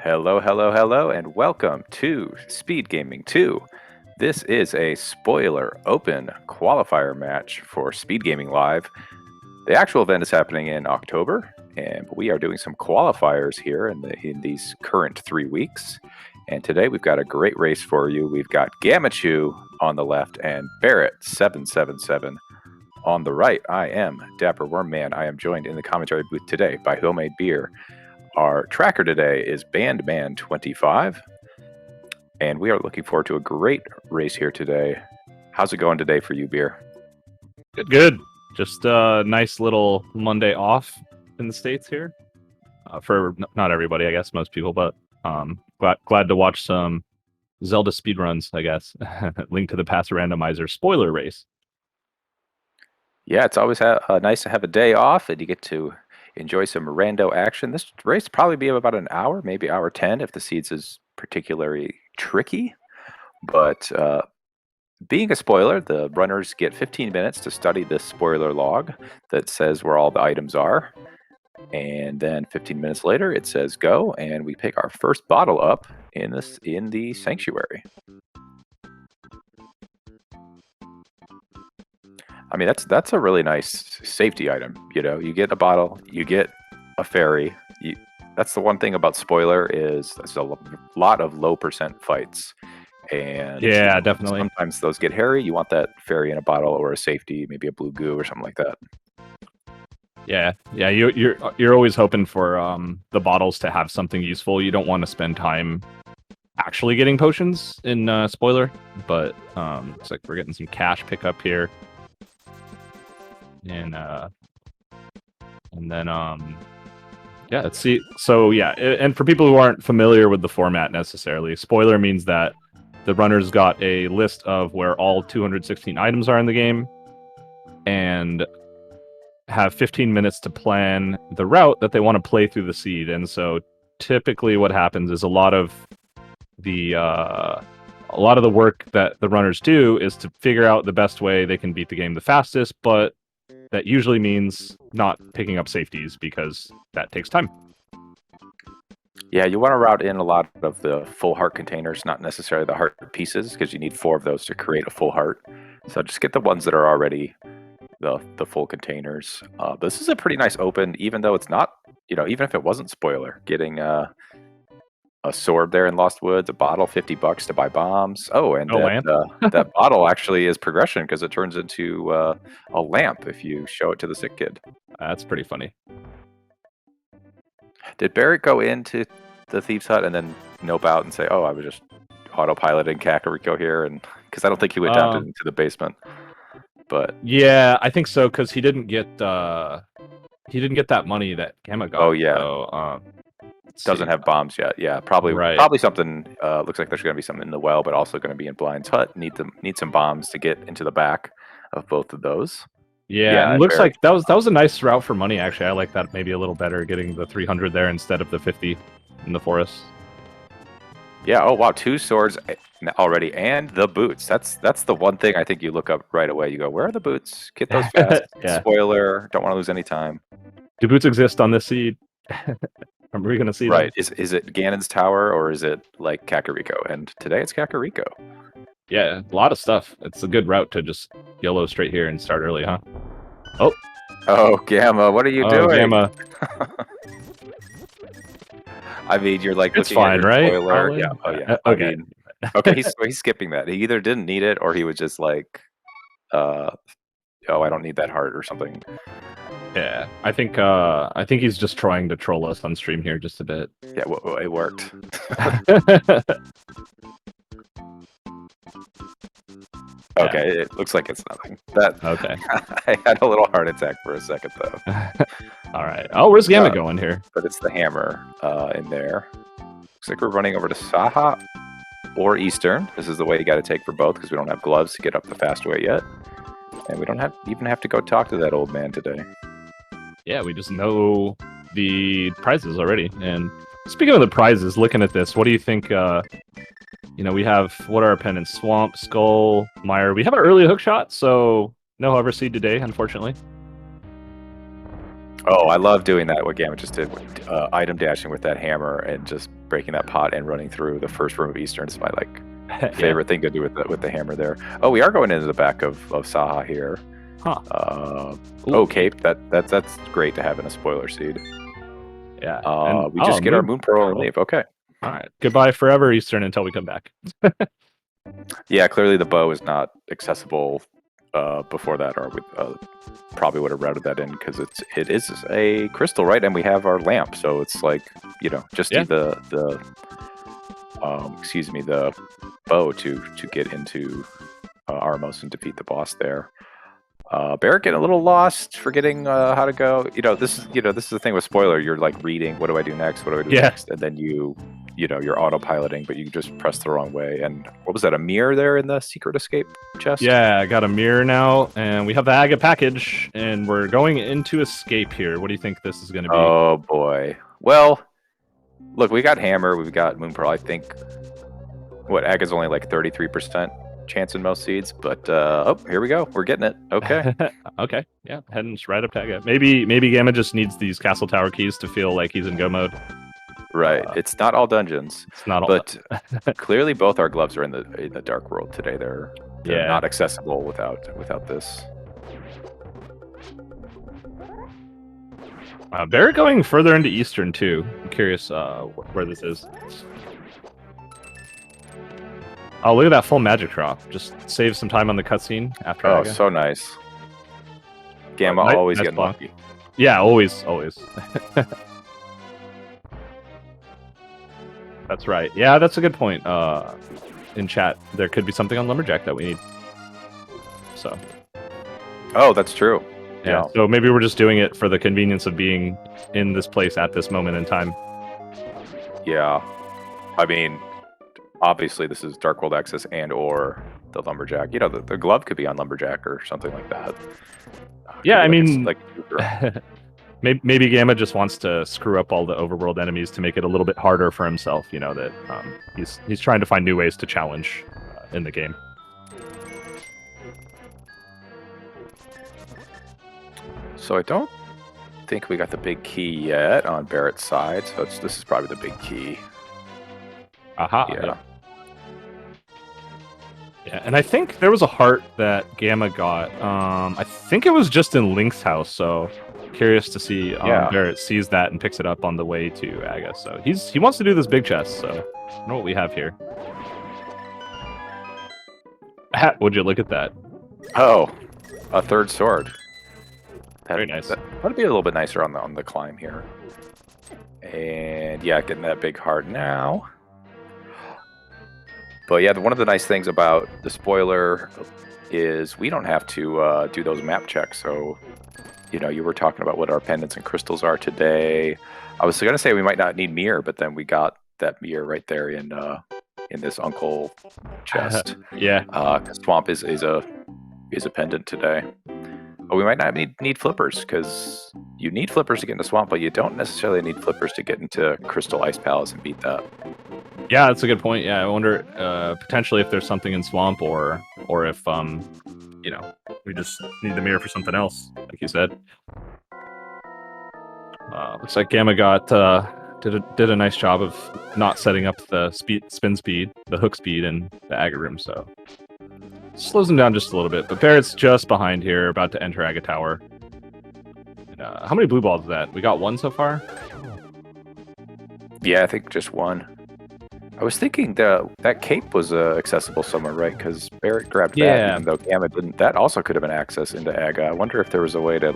Hello, hello, hello, and welcome to SpeedGaming 2. This is a spoiler open qualifier match for SpeedGaming Live. The actual event is happening in October, and we are doing some qualifiers here in these current 3 weeks. And today we've got a great race for you. We've got Gamachu on the left and Barrett777 on the right. I am Dapper Wormman. I am joined in the commentary booth today by Homemade Beer. Our tracker today is Bandman25, and we are looking forward to a great race here today. How's it going today for you, Beer? Good. Just a nice little Monday off in the States here. For not everybody, I guess, most people, but glad to watch some Zelda speedruns, I guess. Link to the Past Randomizer spoiler race. Yeah, it's always nice to have a day off, and you get to enjoy some rando action. This race will probably be about an hour, maybe hour 10 if the seeds is particularly tricky. But being a spoiler, the runners get 15 minutes to study this spoiler log that says where all the items are. And then 15 minutes later, it says go, and we pick our first bottle up in the sanctuary. I mean, that's a really nice safety item. You know, you get a bottle, you get a fairy. That's the one thing about spoiler is there's a lot of low percent fights, and yeah, definitely. Sometimes those get hairy. You want that fairy in a bottle or a safety, maybe a blue goo or something like that. Yeah. You're always hoping for the bottles to have something useful. You don't want to spend time actually getting potions in spoiler, but looks like we're getting some cash pickup here. And then yeah, let's see. So yeah, and for people who aren't familiar with the format necessarily, spoiler means that the runners got a list of where all 216 items are in the game and have 15 minutes to plan the route that they want to play through the seed. And so typically what happens is a lot of the work that the runners do is to figure out the best way they can beat the game the fastest, but that usually means not picking up safeties because that takes time. Yeah, you want to route in a lot of the full heart containers, not necessarily the heart pieces, because you need 4 of those to create a full heart. So just get the ones that are already the full containers. This is a pretty nice open, even though it's not, even if it wasn't spoiler, getting a sword there in Lost Woods, a bottle, $50 to buy bombs. Oh, and that bottle actually is progression because it turns into a lamp if you show it to the sick kid. That's pretty funny. Did Barrett go into the Thieves' Hut and then nope out and say, oh, I was just autopiloting Kakariko here? And because I don't think he went down into the basement. But yeah, I think so, because he didn't get that money that Gamma got. Oh, yeah. So, doesn't have bombs yet. Yeah, probably something. Looks like there's going to be something in the well, but also going to be in Blind's hut. Need some bombs to get into the back of both of those. Yeah, it looks like that was a nice route for money. Actually, I like that maybe a little better, getting the 300 there instead of the 50 in the forest. Yeah. Oh wow, 2 swords already, and the boots. That's the one thing I think you look up right away. You go, where are the boots? Get those fast. Yeah. Spoiler. Don't want to lose any time. Do boots exist on this seed? Are we going to see right. Is it Ganon's Tower or is it like Kakariko? And today it's Kakariko. Yeah, a lot of stuff. It's a good route to just YOLO straight here and start early, huh? Oh, Gamma, what are you doing? Gamma. I mean, you're like, it's fine, right? Spoiler. Yeah. Oh, yeah. Okay. I mean, okay, he's skipping that. He either didn't need it or he was just like, oh, I don't need that heart or something. Yeah, I think he's just trying to troll us on stream here just a bit. Yeah, well, it worked. Okay, yeah. It looks like it's nothing. Okay. I had a little heart attack for a second though. All right. Oh, where's Gamma going here? But it's the hammer in there. Looks like we're running over to Saha or Eastern. This is the way you got to take for both because we don't have gloves to get up the fast way yet, and we don't even have to go talk to that old man today. Yeah, we just know the prizes already. And speaking of the prizes, looking at this, what do you think? We have, what are our pennants? Swamp, Skull, Mire. We have an early hook shot, so no hover seed today, unfortunately. Oh, I love doing that. What Gamma just did, item dashing with that hammer and just breaking that pot and running through the first room of Eastern is my favorite thing to do with the hammer there. Oh, we are going into the back of Saha here. Huh. Oh, Cape. That's great to have in a spoiler seed. Yeah. We just get our Moon Pearl and leave. Okay. All right. Goodbye forever, Eastern, until we come back. Yeah, clearly the bow is not accessible before that, or we probably would have routed that in because it is a crystal, right? And we have our lamp, so it's like, just need the bow to get into Armos and defeat the boss there. Barrett getting a little lost, forgetting how to go. This is the thing with spoiler. You're like reading, what do I do next? What do I do next? And then you're autopiloting, but you just press the wrong way. And what was that? A mirror there in the secret escape chest? Yeah, I got a mirror now, and we have the Aga package, and we're going into escape here. What do you think this is going to be? Oh boy. Well, look, we got hammer, we've got Moon Pearl. I think Aga's only like 33% chance in most seeds, but here we go. We're getting it. Okay. Okay. Yeah, heading right up to Aga. Maybe Gamma just needs these castle tower keys to feel like he's in go mode. Right. It's not all dungeons. It's not all, but clearly both our gloves are in the dark world today. They're not accessible without this. Barrett going further into Eastern too. I'm curious where this is. Oh, look at that full magic drop. Just save some time on the cutscene after. Oh, Aga. so nice. Gamma always getting lucky. Yeah, always. That's right. Yeah, that's a good point. In chat, there could be something on Lumberjack that we need. So. Oh, that's true. Yeah. So maybe we're just doing it for the convenience of being in this place at this moment in time. Yeah. I mean, obviously this is Dark World access or the Lumberjack. The glove could be on Lumberjack or something like that. Yeah, I mean, maybe Gamma just wants to screw up all the overworld enemies to make it a little bit harder for himself. That he's trying to find new ways to challenge in the game. So I don't think we got the big key yet on Barrett's side. So this is probably the big key. Aha. Yeah, and I think there was a heart that Gamma got. I think it was just in Link's house, so curious to see Barrett sees that and picks it up on the way to Aga. So he wants to do this big chest, so I don't know what we have here. Would you look at that? Oh, a third sword. Very nice. That'd be a little bit nicer on the climb here. And yeah, getting that big heart now. But yeah, one of the nice things about the spoiler is we don't have to do those map checks. So, you were talking about what our pendants and crystals are today. I was going to say we might not need mirror, but then we got that mirror right there in this Uncle chest. Yeah. Swamp is a pendant today. But we might not need flippers because you need flippers to get into Swamp, but you don't necessarily need flippers to get into Crystal Ice Palace and beat that. Yeah, that's a good point. Yeah, I wonder potentially if there's something in Swamp or if we just need the mirror for something else, like you said. Looks like Gamma got did a nice job of not setting up the spin speed, the hook speed, and the Aga room, so slows him down just a little bit. But Barrett's just behind here, about to enter Aga Tower. And, how many blue balls is that? We got one so far? Yeah, I think just one. I was thinking that cape was accessible somewhere, right? Because Barrett grabbed that, even though Gamma didn't. That also could have been access into Aga. I wonder if there was a way to,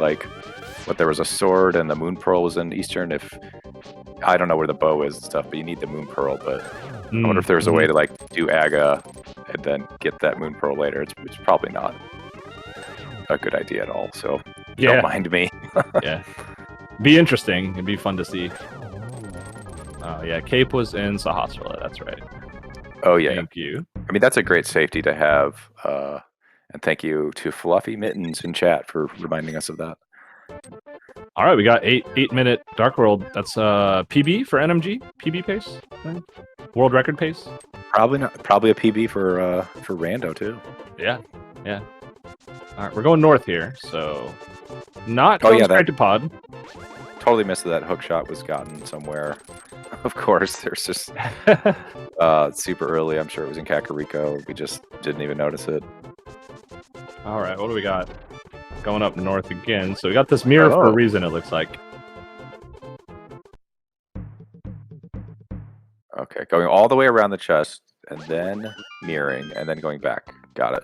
there was a sword and the Moon Pearl was in Eastern. I don't know where the bow is and stuff, but you need the Moon Pearl. But I wonder if there was a way to, do Aga and then get that Moon Pearl later. It's probably not a good idea at all, so don't mind me. Yeah. Be interesting. It'd be fun to see. Yeah, Cape was in Sahasrahla, that's right. Oh, yeah. Thank you. I mean, that's a great safety to have. And thank you to Fluffy Mittens in chat for reminding us of that. All right, we got 8-minute Dark World. That's PB for NMG? PB pace? World record pace? Probably not. Probably a PB for Rando, too. Yeah. All right, we're going north here, so Not Oh, going yeah, straight to pod. Totally missed that hook shot was gotten somewhere. Of course, there's just super early. I'm sure it was in Kakariko. We just didn't even notice it. All right, what do we got? Going up north again. So we got this mirror for a reason, it looks like. Okay, going all the way around the chest, and then mirroring, and then going back. Got it.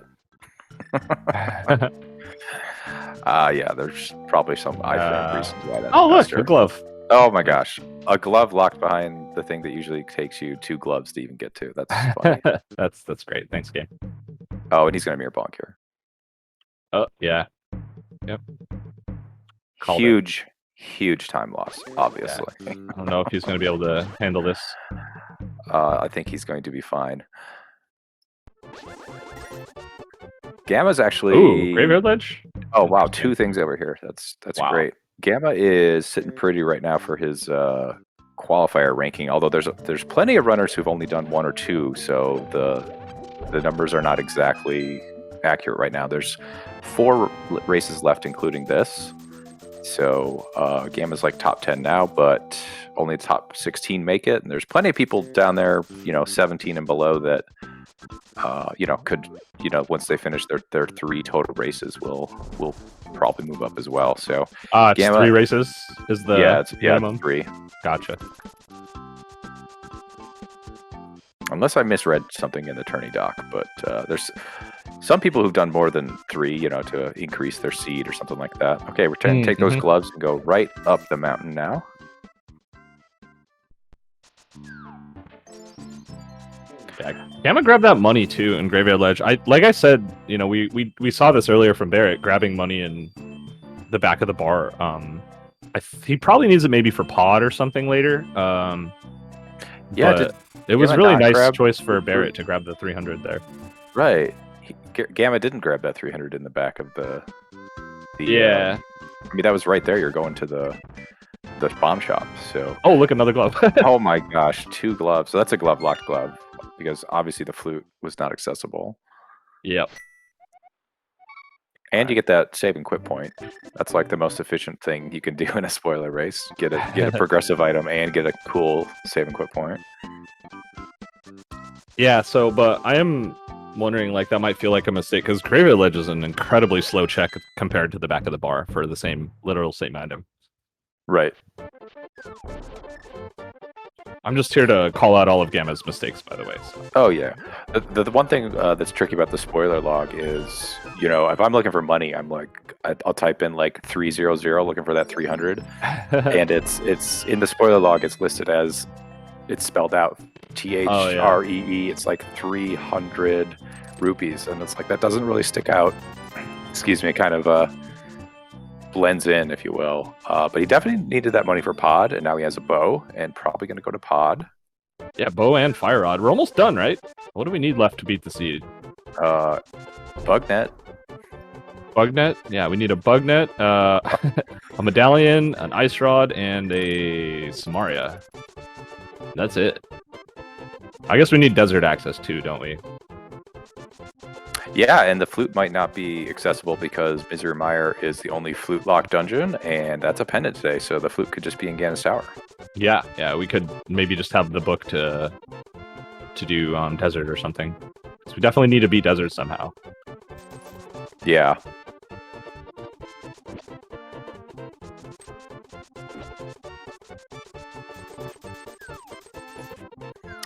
Yeah, there's probably some iframe reasons why that's look, faster. a glove. Oh my gosh. A glove locked behind the thing that usually takes you 2 gloves to even get to. That's funny. That's great. Thanks, game. Oh, and he's going to mirror bonk here. Oh, yeah. Yep. Huge time loss, obviously. Yeah. I don't know if he's going to be able to handle this. I think he's going to be fine. Gamma's actually... Ooh, Graveyard Ledge? Oh, wow. 2 things over here. That's wow. Great. Gamma is sitting pretty right now for his qualifier ranking, although there's plenty of runners who've only done 1 or 2, so the numbers are not exactly accurate right now. There's 4 races left, including this. So Gamma's like top 10 now, but only top 16 make it. And there's plenty of people down there, 17 and below that, could, once they finish their 3 total races, will probably move up as well. So it's Gamma, 3 races is the minimum? It's 3. Gotcha. Unless I misread something in the tourney doc, but there's some people who've done more than 3, to increase their seed or something like that. Okay, we're going to take those gloves and go right up the mountain now. Yeah, Gamma grabbed that money too in Graveyard Ledge. Like I said, we saw this earlier from Barrett grabbing money in the back of the bar. He probably needs it maybe for pod or something later. It was really nice choice for Barrett to grab the 300 there. Right. Gamma didn't grab that 300 in the back of the yeah. That was right there. You're going to the bomb shop. So. Oh, look, another glove. Oh my gosh, 2 gloves. So that's a locked glove because obviously the flute was not accessible. Yep. And you get that save and quit point. That's like the most efficient thing you can do in a spoiler race. Get a progressive item and get a cool save and quit point. Yeah, but I am wondering, that might feel like a mistake, because Graveyard Ledge is an incredibly slow check compared to the back of the bar for the literal same item. Right. I'm just here to call out all of Gamma's mistakes, by the way. So. Oh, yeah. The one thing that's tricky about the spoiler log is, if I'm looking for money, I'm I'll type in 300 looking for that 300. And it's in the spoiler log, it's listed as, it's spelled out THREE. It's 300 rupees. And it's that doesn't really stick out. Excuse me, kind of blends in, if you will. But he definitely needed that money for pod, and now he has a bow, and probably going to go to pod. Yeah, bow and fire rod. We're almost done, right? What do we need left to beat the seed? Bugnet. Bugnet? Yeah, we need a bugnet, a medallion, an ice rod, and a Samaria. That's it. I guess we need desert access too, don't we? Yeah, and the flute might not be accessible because Misery Mire is the only flute locked dungeon, and that's a pendant today, so the flute could just be in Ganis Tower. Yeah, we could maybe just have the book to do desert or something. So we definitely need to beat desert somehow. Yeah.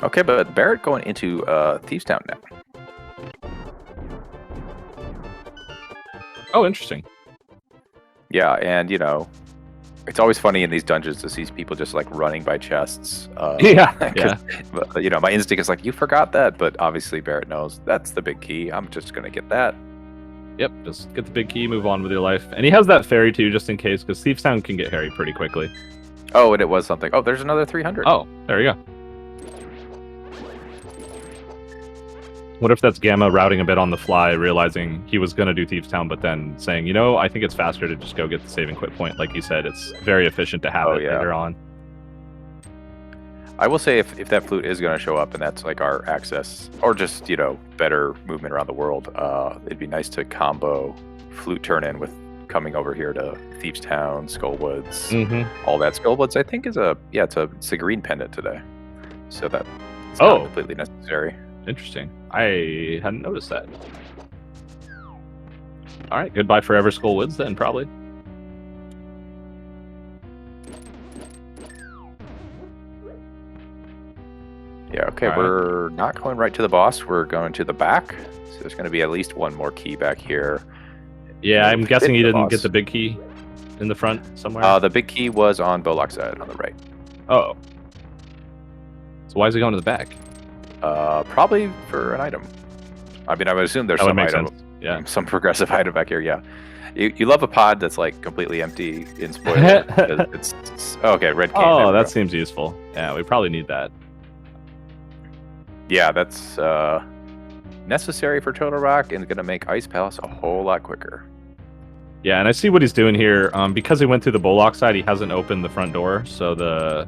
Okay, but Barrett going into Thieves Town now. Oh, interesting. Yeah, and it's always funny in these dungeons to see people just running by chests. Yeah. My instinct is you forgot that, but obviously Barrett knows that's the big key. I'm just gonna get that. Yep, just get the big key, move on with your life. And he has that fairy too, just in case, because Thieves Town can get hairy pretty quickly. Oh, and it was something. Oh, there's another 300. Oh, there you go. What if that's Gamma routing a bit on the fly, realizing he was going to do Thieves Town, but then saying, I think it's faster to just go get the save and quit point. Like you said, it's very efficient to have later on. I will say if that flute is going to show up and that's our access, or just, better movement around the world, it'd be nice to combo flute turn in with coming over here to Thieves Town, Skullwoods, Mm-hmm. all that. Skullwoods, I think, is it's a green pendant today, so that it's Oh. not completely necessary. Interesting. I hadn't noticed that. All right, goodbye forever, Skullwoods, then, probably. Yeah, okay, All we're not going right to the boss. We're going to the back. So there's going to be at least one more key back here. Yeah, I'm guessing hit he the didn't boss. get the big key in the front somewhere. The big key was on Bollock's side on the right. Oh. So why is he going to the back? Probably for an item. I mean, I would assume there's That would some make item, sense. Yeah. some progressive item back here. Yeah, you love a pod that's like completely empty in spoiler. it's okay. Red cane. Oh, there we that go. seems useful. Yeah, we probably need that. Yeah, that's necessary for Total Rock and going to make Ice Palace a whole lot quicker. Yeah, and I see what he's doing here. Because he went through the Bollock side, he hasn't opened the front door, so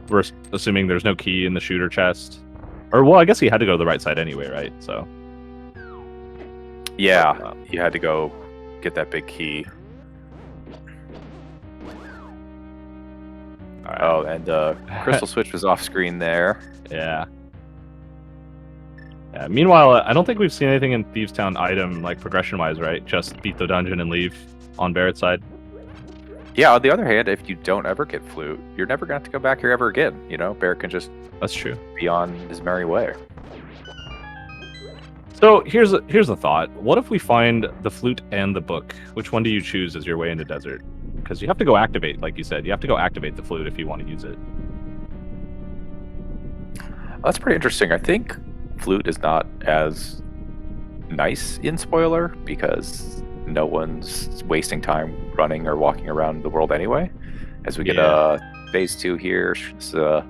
we're assuming there's no key in the shooter chest. Or, well, I guess he had to go to the right side anyway, right? So. Yeah, you had to go get that big key. All right. Oh, and Crystal Switch was off screen there. Yeah. Yeah. Meanwhile, I don't think we've seen anything in Thieves Town item like progression-wise, right? Just beat the dungeon and leave on Barrett's side. Yeah, on the other hand, if you don't ever get Flute, you're never going to have to go back here ever again. You know, Barrett can just That's true. be on his merry way. So here's a thought. What if we find the flute and the book? Which one do you choose as your way into desert? Because you have to go activate, like you said. You have to go activate the flute if you want to use it. That's pretty interesting. I think Flute is not as nice in spoiler because no one's wasting time running or walking around the world anyway. As we get phase 2 here, it's a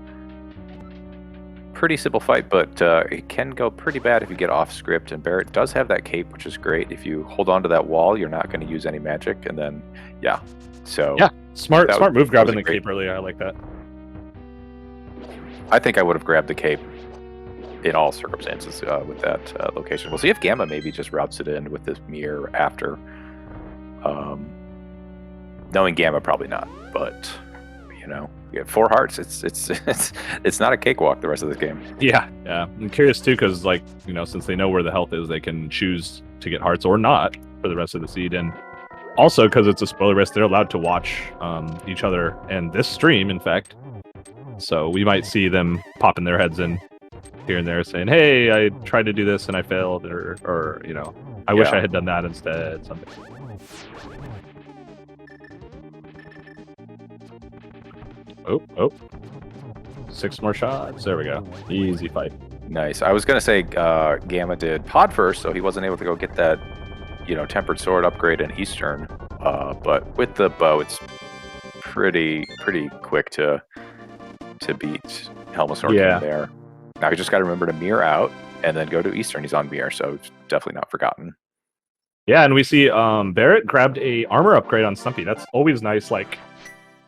pretty simple fight, but it can go pretty bad if you get off script. And Barrett does have that cape, which is great. If you hold on to that wall, you're not going to use any magic, and then smart move grabbing the great. cape earlier. I like that. I think I would have grabbed the cape in all circumstances with that location. We'll see if Gamma maybe just routes it in with this mirror after. Knowing Gamma, probably not, but you know, you have 4 hearts. It's not a cakewalk the rest of this game. Yeah. I'm curious too, because like, you know, since they know where the health is, they can choose to get hearts or not for the rest of the seed. And also because it's a spoiler risk, they're allowed to watch each other and this stream, in fact. So we might see them popping their heads in here and there, saying, "Hey, I tried to do this and I failed," or you know, "I wish I had done that instead." Something. Oh. 6 more shots. There we go. Easy fight. Nice. I was gonna say Gamma did pod first, so he wasn't able to go get that, you know, tempered sword upgrade in Eastern. But with the bow, it's pretty quick to beat Helmasorn there. Now you just got to remember to mirror out and then go to Eastern. He's on mirror, so it's definitely not forgotten. Yeah, and we see Barrett grabbed a armor upgrade on Stumpy. That's always nice. Like,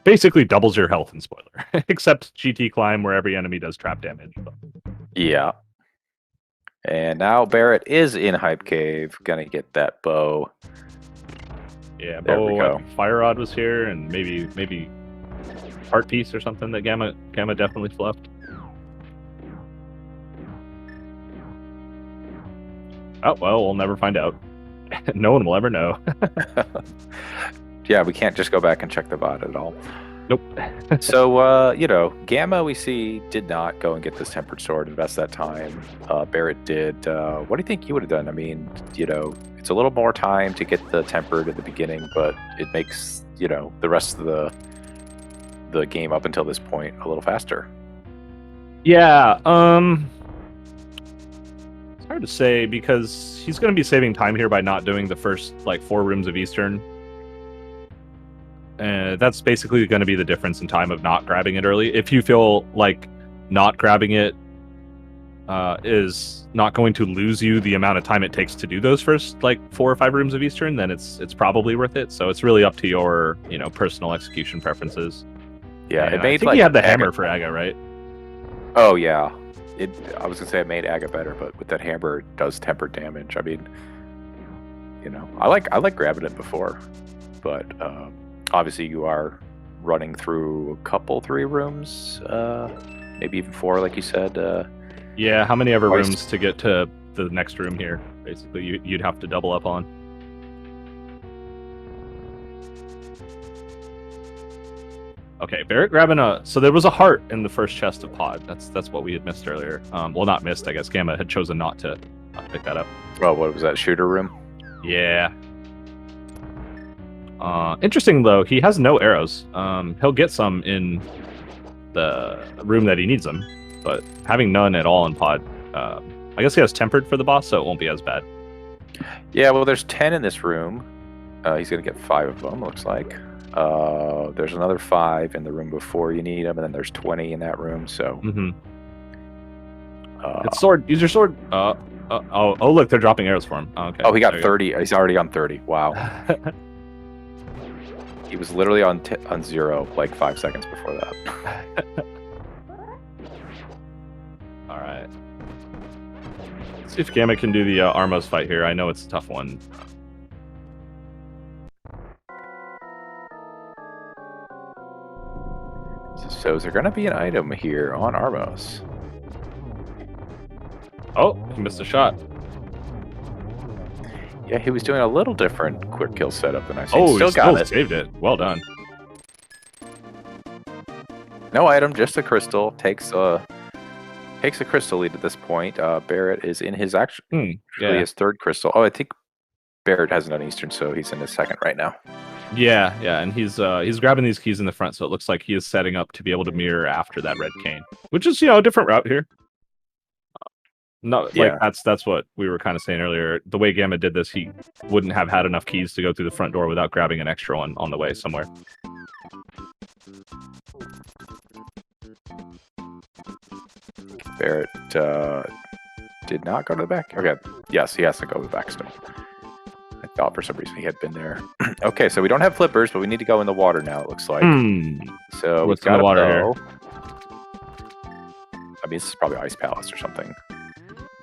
basically doubles your health in spoiler, except GT climb where every enemy does trap damage. Yeah. And now Barrett is in Hype Cave, gonna get that bow. Yeah, there we go. Fire Rod was here, and maybe Heart Piece or something that Gamma definitely fluffed. Oh well, we'll never find out. No one will ever know. Yeah, we can't just go back and check the bot at all. Nope. So, you know, Gamma, we see, did not go and get this tempered sword, invest that time. Barrett did. What do you think you would have done? I mean, you know, it's a little more time to get the tempered at the beginning, but it makes, you know, the rest of the game up until this point a little faster. Yeah, it's hard to say because he's going to be saving time here by not doing the first, like, 4 rooms of Eastern. That's basically going to be the difference in time of not grabbing it early. If you feel like not grabbing it is not going to lose you the amount of time it takes to do those first, like, 4 or 5 rooms of Eastern, then it's probably worth it. So it's really up to your, you know, personal execution preferences. Yeah, and it made, I think like, he had the hammer for Aga, right? Oh yeah, I was gonna say it made Aga better, but with that hammer, it does tempered damage. I mean, you know, I like grabbing it before. but obviously you are running through a couple, 3 rooms, maybe even 4, like you said. Yeah, how many ever twice. rooms to get to the next room here? Basically, you'd have to double up on. Okay, Barrett grabbing a... So there was a heart in the first chest of pod. That's what we had missed earlier. Well, not missed, I guess. Gamma had chosen not to pick that up. Oh, what was that, shooter room? Yeah. Interesting, though, he has no arrows. He'll get some in the room that he needs them, but having none at all in pod, I guess he has tempered for the boss, so it won't be as bad. Yeah, well, there's 10 in this room. He's going to get 5 of them, looks like. There's another 5 in the room before you need them, and then there's 20 in that room, so... It's sword. Use your sword. Oh, look, they're dropping arrows for him. Oh, okay. Oh, he got 30. He's already on 30. Wow. He was literally on 0 like 5 seconds before that. All right. Let's see if Gamma can do the Armos fight here. I know it's a tough one. So is there going to be an item here on Armos? Oh, he missed a shot. Yeah, he was doing a little different quick kill setup than I see. Oh, Still got it. Saved it. Well done. No item, just a crystal. Takes a crystal lead at this point. Barrett is in his his 3rd crystal. Oh, I think Barrett hasn't done Eastern, so he's in his 2nd right now. Yeah, and he's grabbing these keys in the front, so it looks like he is setting up to be able to mirror after that red cane, which is a different route here. That's what we were kind of saying earlier. The way Gamma did this, he wouldn't have had enough keys to go through the front door without grabbing an extra one on the way somewhere. Barrett did not go to the back. Okay, yes, he has to go to the back still. I thought for some reason he had been there. Okay, so we don't have flippers, but we need to go in the water now, it looks like. So we've got to water go. here? I mean, this is probably Ice Palace or something.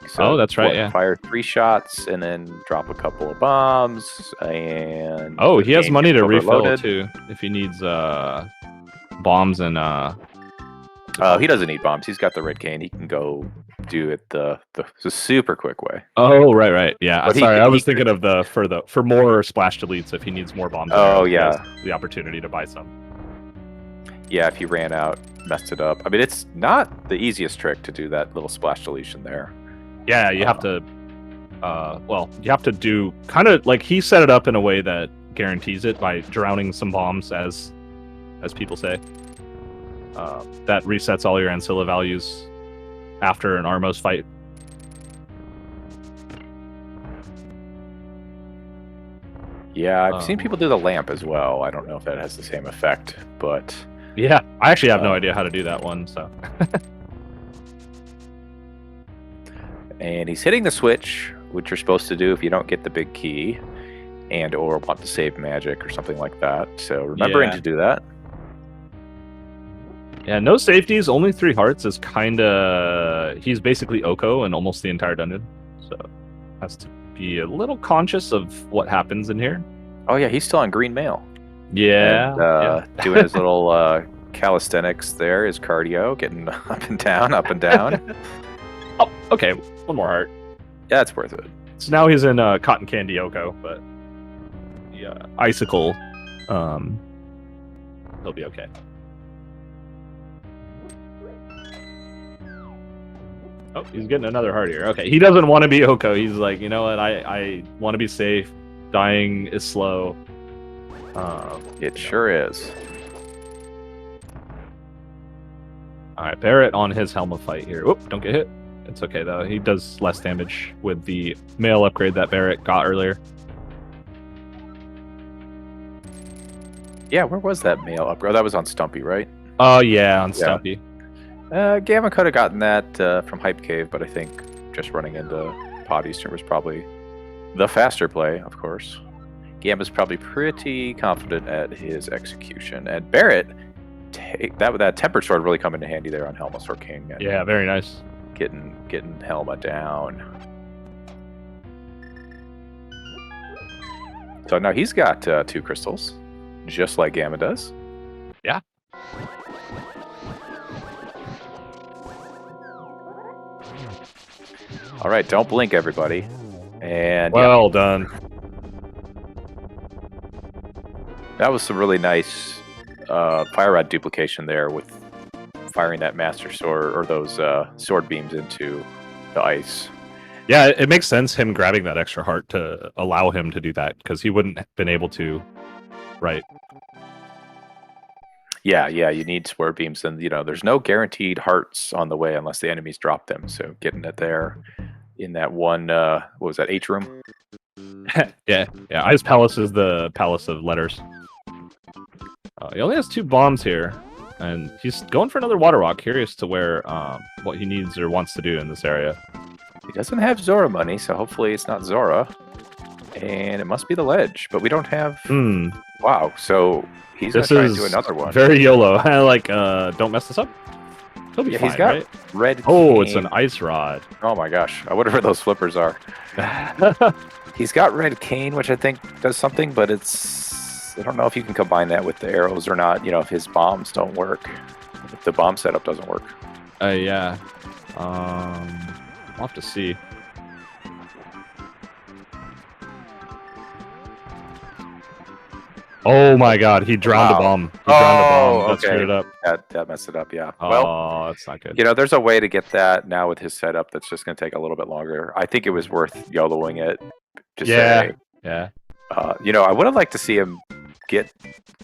So, that's right, yeah. Fire 3 shots and then drop a couple of bombs. And he has money to refill too if he needs bombs and he doesn't need bombs. He's got the red cane. He can go do it the super quick way. Oh, right. Yeah, But sorry. I was thinking of for more splash deletes if he needs more bombs. Oh, he yeah. has the opportunity to buy some. Yeah, if he ran out, messed it up. I mean, it's not the easiest trick to do that little splash deletion there. Yeah, you have to. You have to do kind of like he set it up in a way that guarantees it by drowning some bombs, as people say. That resets all your ancilla values after an Armos fight. Yeah, I've seen people do the lamp as well. I don't know if that has the same effect, but... Yeah, I actually have no idea how to do that one, so... And he's hitting the switch, which you're supposed to do if you don't get the big key, and or want to save magic or something like that. So remembering to do that. Yeah, no safeties, only 3 hearts is kind of... He's basically Oko in almost the entire dungeon, so has to be a little conscious of what happens in here. Oh yeah, he's still on green mail. Yeah. And, doing his little calisthenics there, his cardio, getting up and down, up and down. Oh, okay, 1 more heart. Yeah, it's worth it. So now he's in Cotton Candy Oko, but the Icicle, he'll be okay. Oh, he's getting another heart here. Okay, he doesn't want to be Oko. He's like, you know what, I want to be safe. Dying is slow. It sure is. Alright, Barrett on his Helma fight here. Oop, don't get hit. It's okay, though. He does less damage with the mail upgrade that Barrett got earlier. Yeah, where was that mail upgrade? Oh, that was on Stumpy, right? Oh, yeah, on Stumpy. Gamma could have gotten that from Hype Cave, but I think just running into Pod Eastern was probably the faster play, of course. Gamma's probably pretty confident at his execution. And Barrett, that Tempered Sword really come into handy there on Helmasaur King. Yeah, very nice. Getting Helma down. So now he's got 2 crystals, just like Gamma does. Yeah. All right, don't blink, everybody. And Well done. that was some really nice fire rod duplication there with firing that master sword or those sword beams into the ice. Yeah, it makes sense him grabbing that extra heart to allow him to do that, because he wouldn't have been able to, right? Yeah, you need sword beams, and there's no guaranteed hearts on the way unless the enemies drop them. So getting it there in that one, what was that, H room? yeah. Ice Palace is the palace of letters. He only has 2 bombs here, and he's going for another water rock. Curious to where what he needs or wants to do in this area. He doesn't have Zora money, so hopefully it's not Zora. And it must be the ledge, but we don't have... Wow, so he's going to try and do another one. Very YOLO. Like, don't mess this up. He'll be fine, he's got right? red Oh, cane. it's an ice rod. Oh my gosh, I wonder where those flippers are. He's got red cane, which I think does something, but it's... I don't know if you can combine that with the arrows or not, if his bombs don't work. If the bomb setup doesn't work. Yeah. We'll have to see. Oh my god, he drowned a bomb. He drowned a bomb. That screwed it up. That messed it up, yeah. Oh, that's not good. There's a way to get that now with his setup that's just going to take a little bit longer. I think it was worth YOLOing it. Yeah. I would have liked to see him get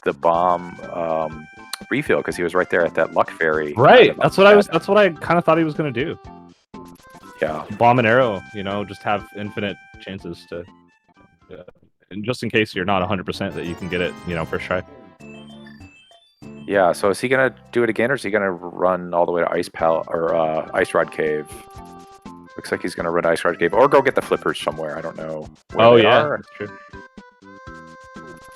the bomb refill because he was right there at that luck fairy. Right. That's what I kind of thought he was going to do. Yeah. Bomb and arrow, just have infinite chances to... and just in case you're not 100% that you can get it, first try. Yeah, so is he going to do it again, or is he going to run all the way to Ice Rod Cave? Looks like he's going to run Ice Rod Cave, or go get the flippers somewhere. I don't know where they are. That's true.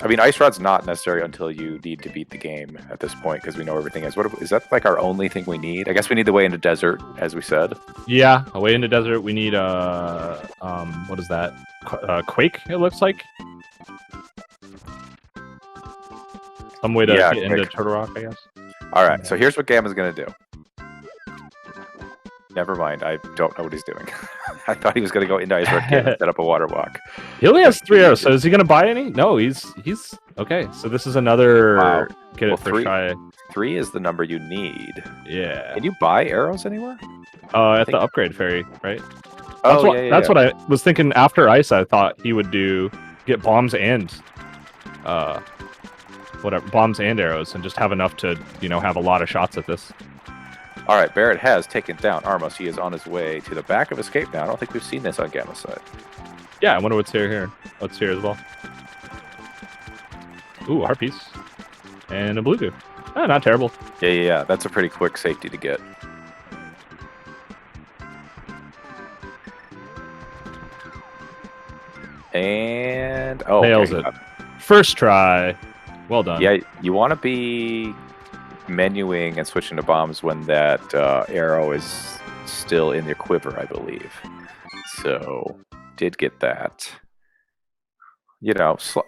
I mean, Ice Rod's not necessary until you need to beat the game at this point, because we know everything is. Is that like our only thing we need? I guess we need the way into desert, as we said. Yeah, a way into desert. We need what is that? Quake, it looks like. Some way to get into Turtle Rock, I guess. All right, so here's what Gamma's going to do. Never mind, I don't know what he's doing. I thought he was going to go into Ice Rod Cave and set up a water walk. He only has 3 arrows, so is he going to buy any? No, he's okay. So this is another get it first try. 3 is the number you need. Yeah. Can you buy arrows anywhere? At the upgrade fairy, right? That's what I was thinking. After ice, I thought he would get bombs and bombs and arrows, and just have enough to have a lot of shots at this. All right, Barrett has taken down Armos. He is on his way to the back of Escape now. I don't think we've seen this on Gamma's side. Yeah, I wonder what's here. What's here as well? Ooh, Harpies. And a blue goo. Oh, not terrible. Yeah. That's a pretty quick safety to get. And... oh, nails it. First try. Well done. Yeah, you want to be menuing and switching to bombs when that arrow is still in your quiver, I believe. So, did get that.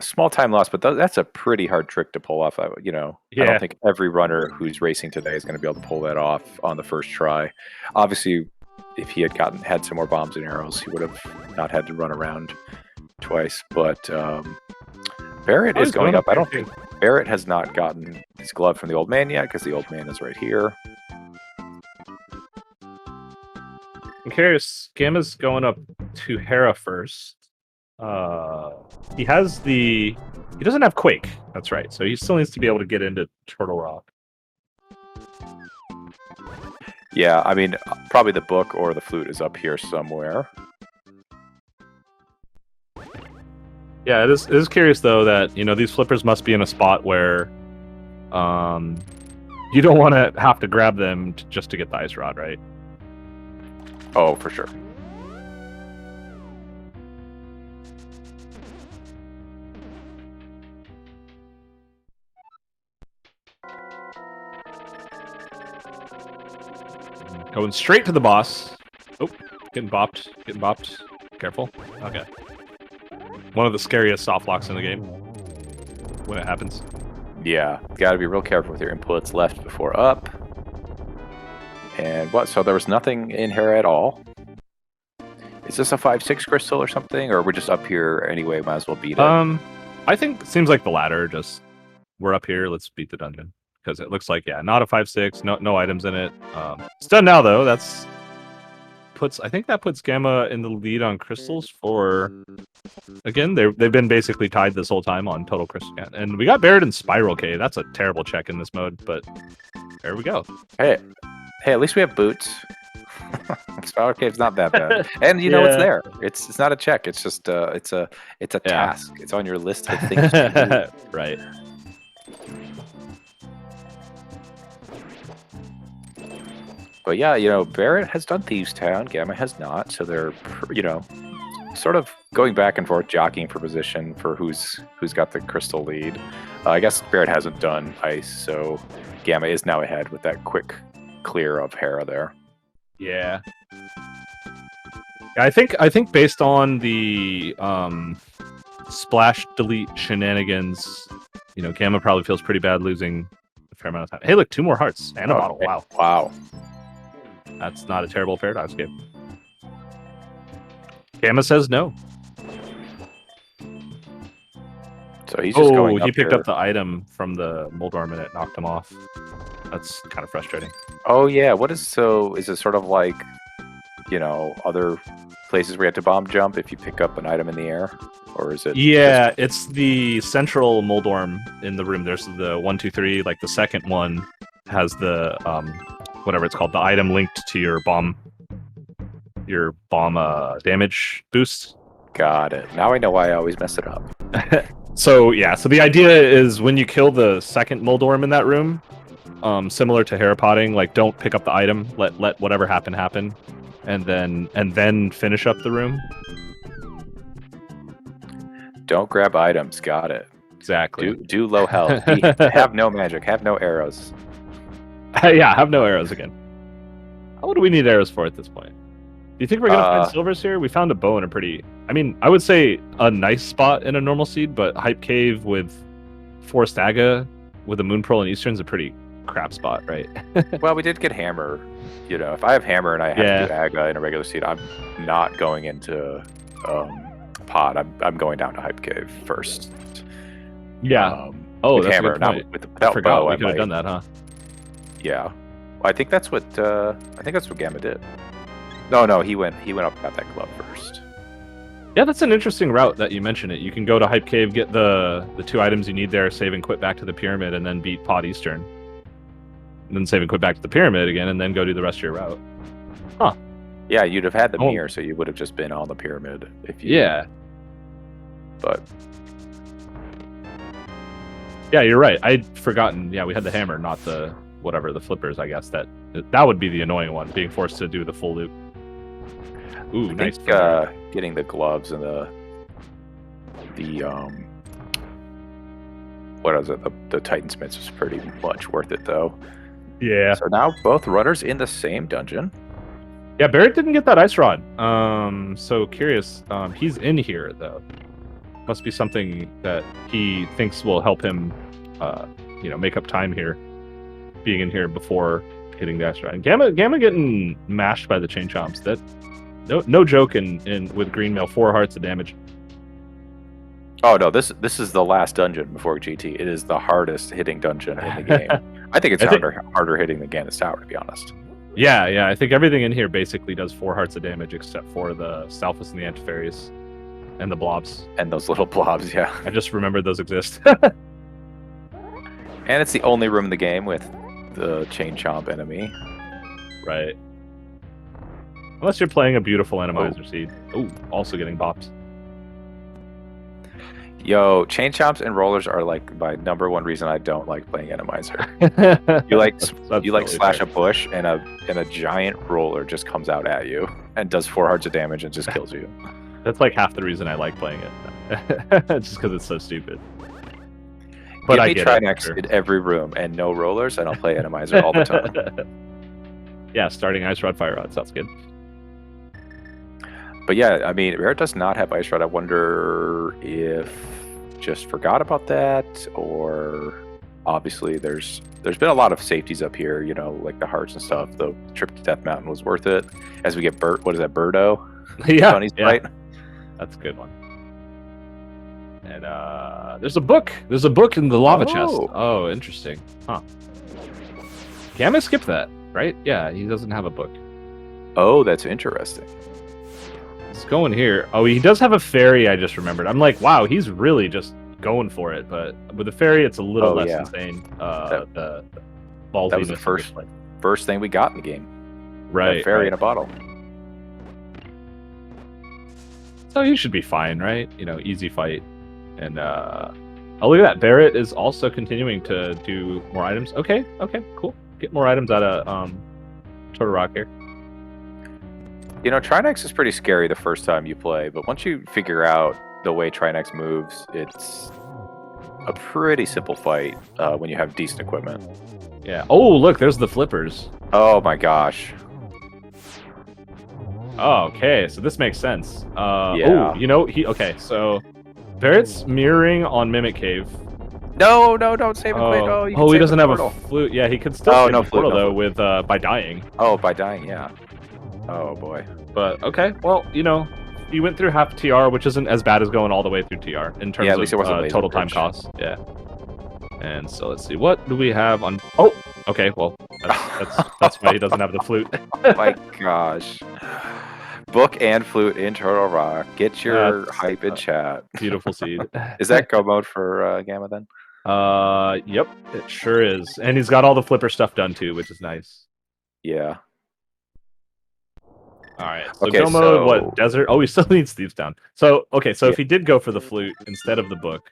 Small time loss, but that's a pretty hard trick to pull off. I don't think every runner who's racing today is going to be able to pull that off on the first try. Obviously, if he had some more bombs and arrows, he would have not had to run around twice. But Barrett is going up. I don't think Barrett has not gotten his glove from the old man yet, because the old man is right here. I'm curious. Gamma's going up to Hera first. He doesn't have Quake. That's right. So he still needs to be able to get into Turtle Rock. Yeah, I mean, probably the book or the flute is up here somewhere. Yeah, it is curious though that these flippers must be in a spot where, you don't want to have to grab them just to get the ice rod, right? Oh, for sure. Going straight to the boss. Oh, getting bopped. Careful. Okay. one of the scariest soft locks in the game when it happens. Yeah, got to be real careful with your inputs. Left before up. And what? So there was nothing in here at all. Is this a 5/6 crystal or something, or we're just up here anyway? Might as well beat it. I think it seems like the latter. Just we're up here. Let's beat the dungeon because it looks like not a 5/6. No items in it. It's done now though. I think that puts Gamma in the lead on crystals for. Again, they've been basically tied this whole time on total crystal count, and we got Barrett in Spiral Cave. That's a terrible check in this mode, but there we go. Hey, at least we have boots. Spiral Cave's not that bad, and you know it's there. It's not a check. It's just it's a task. It's on your list of things to do. Right. But yeah, Barrett has done Thieves Town, Gamma has not, so they're, sort of going back and forth, jockeying for position for who's got the crystal lead. I guess Barrett hasn't done Ice, so Gamma is now ahead with that quick clear of Hera there. Yeah. I think based on the splash delete shenanigans, Gamma probably feels pretty bad losing a fair amount of time. Hey, look, 2 more hearts and a bottle. Wow. Wow. That's not a terrible paradox game. Gamma says no. So he's just going he up picked here. up the item from the Moldorm and it knocked him off. That's kind of frustrating. Oh yeah, is it sort of like, other places where you have to bomb jump if you pick up an item in the air? Or is it it's the central Moldorm in the room. There's the 1, 2, 3, like the second one has the whatever it's called, the item linked to your bomb damage boost. Got it. Now I know why I always mess it up. So the idea is when you kill the second Moldorm in that room, similar to Hera potting, like don't pick up the item, let whatever happen, and then finish up the room. Don't grab items. Got it. Exactly. Do low health. Have no magic. Have no arrows. Yeah, have no arrows again. What do we need arrows for at this point? Do you think we're gonna find silvers here? We found a bow in a pretty. I would say a nice spot in a normal seed, but Hype Cave with Forest Aga with a Moon Pearl and Eastern's a pretty crap spot, right? Well, we did get Hammer. If I have Hammer and I have to do Aga in a regular seed, I'm not going into Pod. I'm going down to Hype Cave first. Yeah. With that's Hammer, a good point. without I forgot bow. we could have done that, huh? Yeah. I think that's what Gamma did. No, he went up and got that glove first. Yeah, that's an interesting route that you mentioned it. You can go to Hype Cave, get the 2 items you need there, save and quit back to the pyramid, and then beat Pod Eastern. And then save and quit back to the pyramid again, and then go do the rest of your route. Huh. Yeah, you'd have had the mirror, so you would have just been on the pyramid if you. Yeah. But. Yeah, you're right. I'd forgotten. Yeah, we had the hammer, not the the flippers. I guess that would be the annoying one, being forced to do the full loop. Ooh, I nice. think, getting the gloves and the what is it? The Titansmiths is pretty much worth it though. Yeah. So now both runners in the same dungeon. Yeah, Barrett didn't get that ice rod. So curious. He's in here though. Must be something that he thinks will help him, make up time here, being in here before hitting the ice rod. And Gamma getting mashed by the chain chomps. That no joke. In with green mail, 4 hearts of damage. Oh no, this is the last dungeon before GT. It is the hardest hitting dungeon in the game. I think it's harder hitting than Gannis Tower, to be honest. Yeah. I think everything in here basically does 4 hearts of damage except for the Stalfus and the Antiferes and the blobs. And those little blobs, yeah. I just remembered those exist. And it's the only room in the game with the chain chomp enemy. Right. Unless you're playing a beautiful Randomizer seed. Oh, also getting bops. Yo, chain chomps and rollers are like my #1 reason I don't like playing Randomizer. You like slash a bush and a giant roller just comes out at you and does 4 hearts of damage and just kills you. That's like half the reason I like playing it. Just because it's so stupid. But Give me Trinex in every room and no rollers, and I'll play Randomizer all the time. Yeah, starting Ice Rod, Fire Rod sounds good. But yeah, I mean, Barrett does not have Ice Rod. I wonder if just forgot about that, or obviously there's been a lot of safeties up here, you know, like the hearts and stuff. The trip to Death Mountain was worth it. As we get what is that, Birdo? Yeah, Tony's fight. That's a good one. And there's a book. There's a book in the lava chest. Oh, interesting. Huh. Gamma skipped that, right? Yeah, he doesn't have a book. Oh, that's interesting. He's going here. Oh, he does have a fairy, I just remembered. I'm like, wow, he's really just going for it. But with the fairy, it's a little less insane. The ballsiness. That was the first thing we got in the game. Right. That fairy in a bottle. So you should be fine, right? You know, easy fight. And oh, look at that. Barrett is also continuing to do more items. Okay, cool. Get more items out of Turtle Rock here. You know, Trinex is pretty scary the first time you play, but once you figure out the way Trinex moves, it's a pretty simple fight when you have decent equipment. Yeah. Oh, look, there's the flippers. Oh my gosh. Oh, okay, so this makes sense. Yeah. Oh, you know, okay, so Barrett's mirroring on Mimic Cave. No, don't save him. Oh, he doesn't have a flute. Yeah, he could still save the portal, though, with by dying. Oh, by dying, yeah. Oh, boy. But, okay, well, you know, he went through half TR, which isn't as bad as going all the way through TR in terms of total time cost. Yeah. And so let's see, what do we have on... Oh, okay, well, that's why he doesn't have the flute. Oh my gosh. Book and flute in Turtle Rock. Get your hype in chat. Beautiful seed. Is that go mode for Gamma then? Yep, it sure is. And he's got all the flipper stuff done too, which is nice. Yeah. Alright, so go mode, what, desert? Oh, he still needs Thieves Town. So, okay, so if he did go for the flute instead of the book,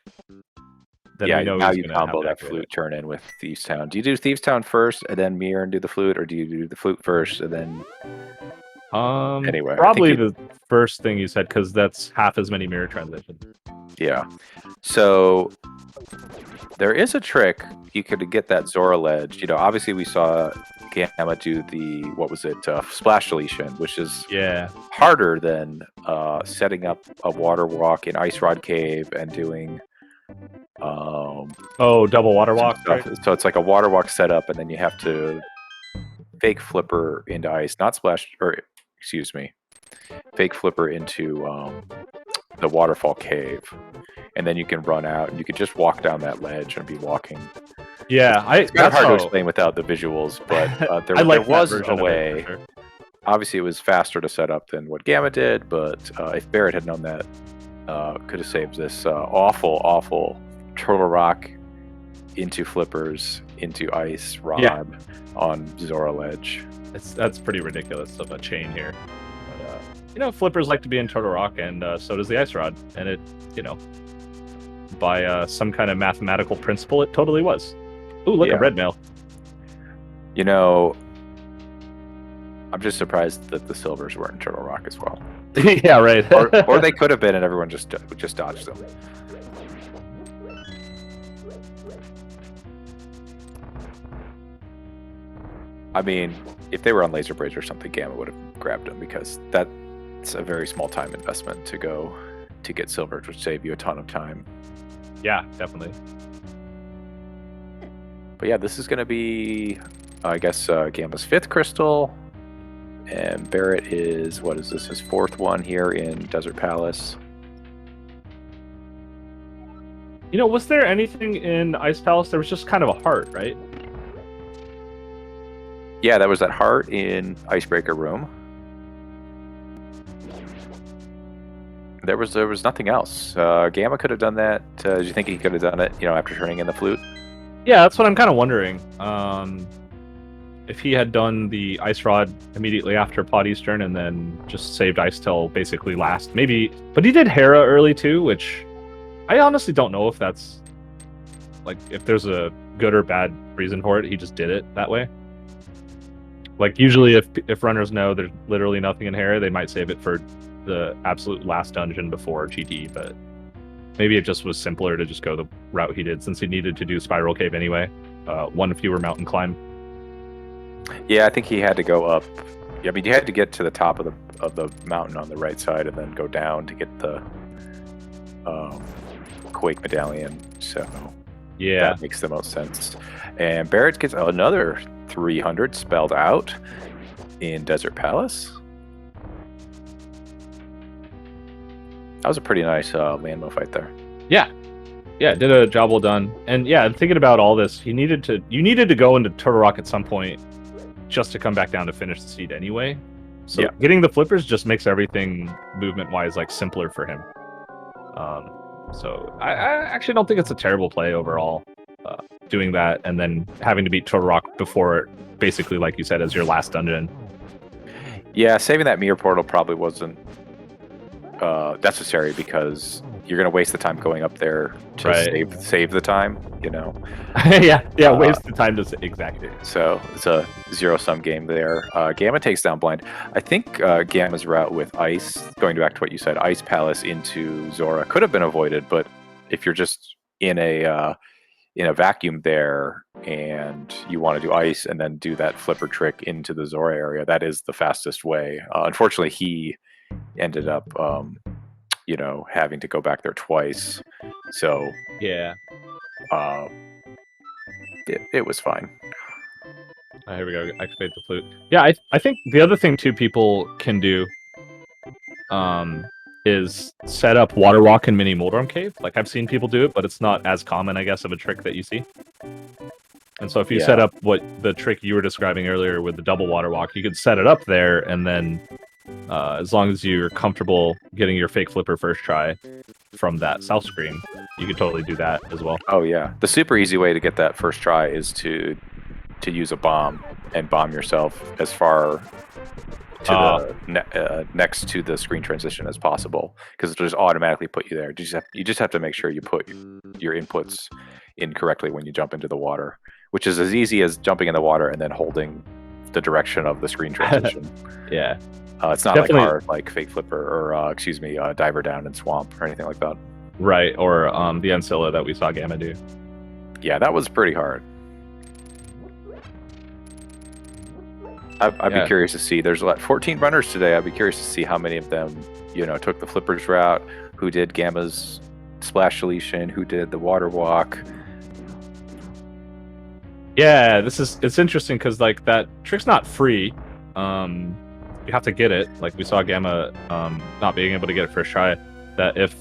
then we know now you combo that flute turn in with Thieves Town. Do you do Thieves Town first and then mirror and do the flute, or do you do the flute first and then... Anyway, probably the first thing you said, because that's half as many mirror transitions. Yeah. So there is a trick you could get that Zora ledge. You know, obviously we saw Gamma do the splash deletion, which is harder than setting up a water walk in Ice Rod Cave and doing double water walk. Right? So it's like a water walk setup, and then you have to fake flipper into ice, not splash, or excuse me, fake flipper into the waterfall cave, and then you can run out and you can just walk down that ledge and be walking. Yeah, it's kind of hard to explain without the visuals, but there was a way. Sure. Obviously, it was faster to set up than what Gamma did, but if Barrett had known that, could have saved this awful Turtle Rock into flippers into ice rod on Zora ledge. That's pretty ridiculous of a chain here. But, you know, flippers like to be in Turtle Rock, and so does the ice rod. And it, you know, by some kind of mathematical principle, it totally was. Ooh, look, a red mail. You know, I'm just surprised that the silvers weren't in Turtle Rock as well. Yeah, right. or they could have been, and everyone just dodged them. I mean, if they were on Laser Bridge or something, Gamma would have grabbed them, because that's a very small time investment to go to get silvers, which save you a ton of time. Yeah, definitely. But yeah, this is going to be, I guess, Gamma's 5th crystal. And Barrett is, what is this, his 4th one here in Desert Palace. You know, was there anything in Ice Palace? There was just kind of a heart, right? Yeah, that was that heart in Icebreaker Room. There was nothing else. Gamma could have done that. Do you think he could have done it, you know, after turning in the flute? Yeah, that's what I'm kind of wondering. If he had done the Ice Rod immediately after Pod Eastern and then just saved Ice till basically last, maybe. But he did Hera early too, which I honestly don't know if that's, like, if there's a good or bad reason for it. He just did it that way. Like, usually if runners know there's literally nothing in Hera, they might save it for the absolute last dungeon before GT, but maybe it just was simpler to just go the route he did, since he needed to do Spiral Cave anyway. One fewer mountain climb. Yeah, I think he had to go up Yeah, I mean, you had to get to the top of the mountain on the right side and then go down to get the Quake medallion. So Yeah. that makes the most sense. And Barrett gets another 300 spelled out in Desert Palace. That was a pretty nice landmo fight there. Yeah, did a job well done. And yeah, thinking about all this, you needed to go into Turtle Rock at some point just to come back down to finish the seed anyway. So getting the flippers just makes everything movement-wise like simpler for him. So I actually don't think it's a terrible play overall, doing that and then having to beat Turtle Rock before, basically, like you said, as your last dungeon. Yeah, saving that mirror portal probably wasn't necessary because you're going to waste the time going up there to save the time, you know. Waste the time to exactly. So it's a zero-sum game there. Gamma takes down Blind. I think Gamma's route with Ice, going back to what you said, Ice Palace into Zora could have been avoided, but if you're just in a vacuum there and you want to do Ice and then do that flipper trick into the Zora area, that is the fastest way. Unfortunately, he ended up having to go back there twice, so yeah, it was fine. Here we go. Activate the flute. Yeah, I think the other thing too people can do is set up Water Walk in Mini Moldorm Cave. Like, I've seen people do it, but it's not as common, I guess, of a trick that you see. And so if you set up the trick you were describing earlier with the double Water Walk, you could set it up there, and then as long as you're comfortable getting your fake flipper first try from that south screen, you could totally do that as well. Oh yeah, the super easy way to get that first try is to use a bomb and bomb yourself as far to next to the screen transition as possible, because it'll just automatically put you there. You just have to make sure you put your inputs in correctly when you jump into the water, which is as easy as jumping in the water and then holding the direction of the screen transition. Yeah. It's not like hard, like fake flipper or diver down in swamp or anything like that. Right, or the Ancilla that we saw Gamma do. Yeah, that was pretty hard. I'd be curious to see. There's 14 runners today. I'd be curious to see how many of them, took the flippers route, who did Gamma's splash deletion, who did the water walk. Yeah, it's interesting because like that trick's not free. You have to get it. Like we saw Gamma not being able to get it first try. That if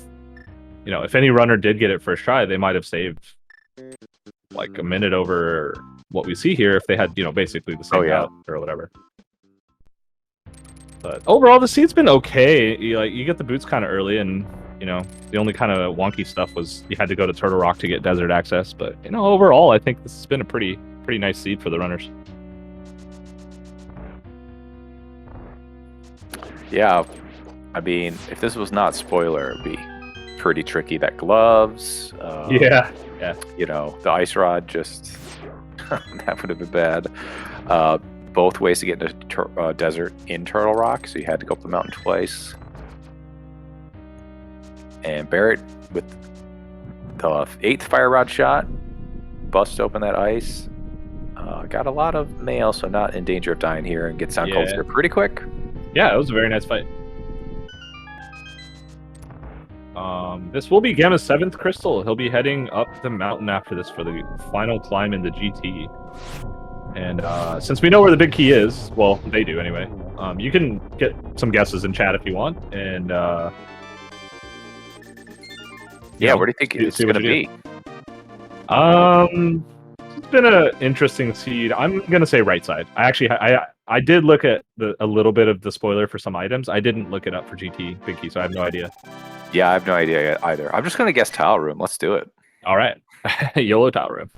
any runner did get it first try, they might have saved like a minute over what we see here if they had basically the same route or whatever. But overall, the seed's been okay. You get the boots kind of early, and the only kind of wonky stuff was you had to go to Turtle Rock to get desert access. But overall, I think this has been a pretty nice seed for the runners. Yeah, I mean, if this was not spoiler, it'd be pretty tricky. That gloves, yeah, the ice rod, just that would have been bad. Both ways to get into desert in Turtle Rock, so you had to go up the mountain twice. And Barrett with the 8th fire rod shot, bust open that ice. Got a lot of mail, so not in danger of dying here, and gets down cold here pretty quick. Yeah, it was a very nice fight. This will be Gamma's 7th crystal. He'll be heading up the mountain after this for the final climb into GT. And since we know where the big key is, well, they do anyway, you can get some guesses in chat if you want. And where do you think it's going to be? It's been an interesting seed. I'm going to say right side. I did look at a little bit of the spoiler for some items. I didn't look it up for GT Big Key, so I have no idea. Yeah, I have no idea yet either. I'm just going to guess tile room. Let's do it. All right. YOLO tile room.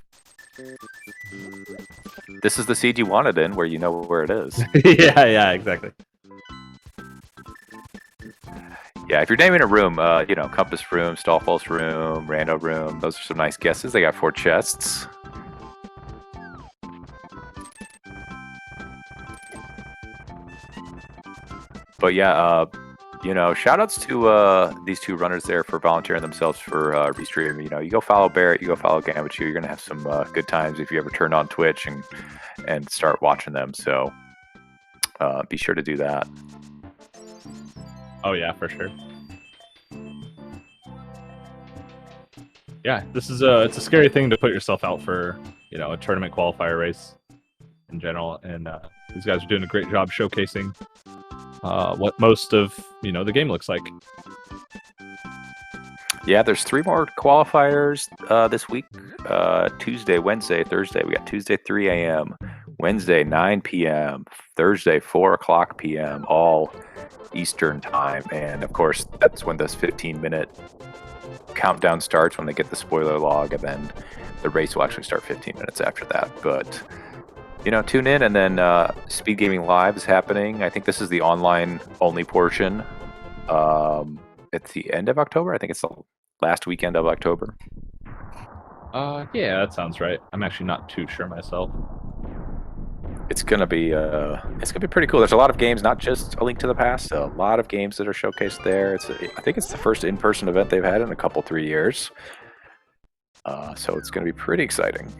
This is the seed you wanted in, where you know where it is. yeah, exactly. Yeah, if you're naming a room, Compass Room, Stallfalls Room, Rando Room, those are some nice guesses. They got 4 chests. But yeah, shout outs to these 2 runners there for volunteering themselves for restream. You go follow Barrett, you go follow Gambit. You're gonna have some good times if you ever turn on Twitch and start watching them. So be sure to do that. Oh yeah, for sure. Yeah, this is it's a scary thing to put yourself out for, you know, a tournament qualifier race in general, and these guys are doing a great job showcasing what most of, you know, the game looks like. Yeah, there's 3 more qualifiers this week. Tuesday, Wednesday, Thursday. We got Tuesday 3 a.m., Wednesday 9 p.m., Thursday 4 o'clock p.m., all Eastern time. And of course, that's when this 15-minute countdown starts, when they get the spoiler log, and then the race will actually start 15 minutes after that. But, you know, tune in, and then SpeedGaming Live is happening. I think this is the online-only portion. It's the end of October. I think it's the last weekend of October. Yeah, that sounds right. I'm actually not too sure myself. It's gonna be pretty cool. There's a lot of games, not just A Link to the Past. A lot of games that are showcased there. I think it's the first in-person event they've had in a couple 3 years. So it's gonna be pretty exciting.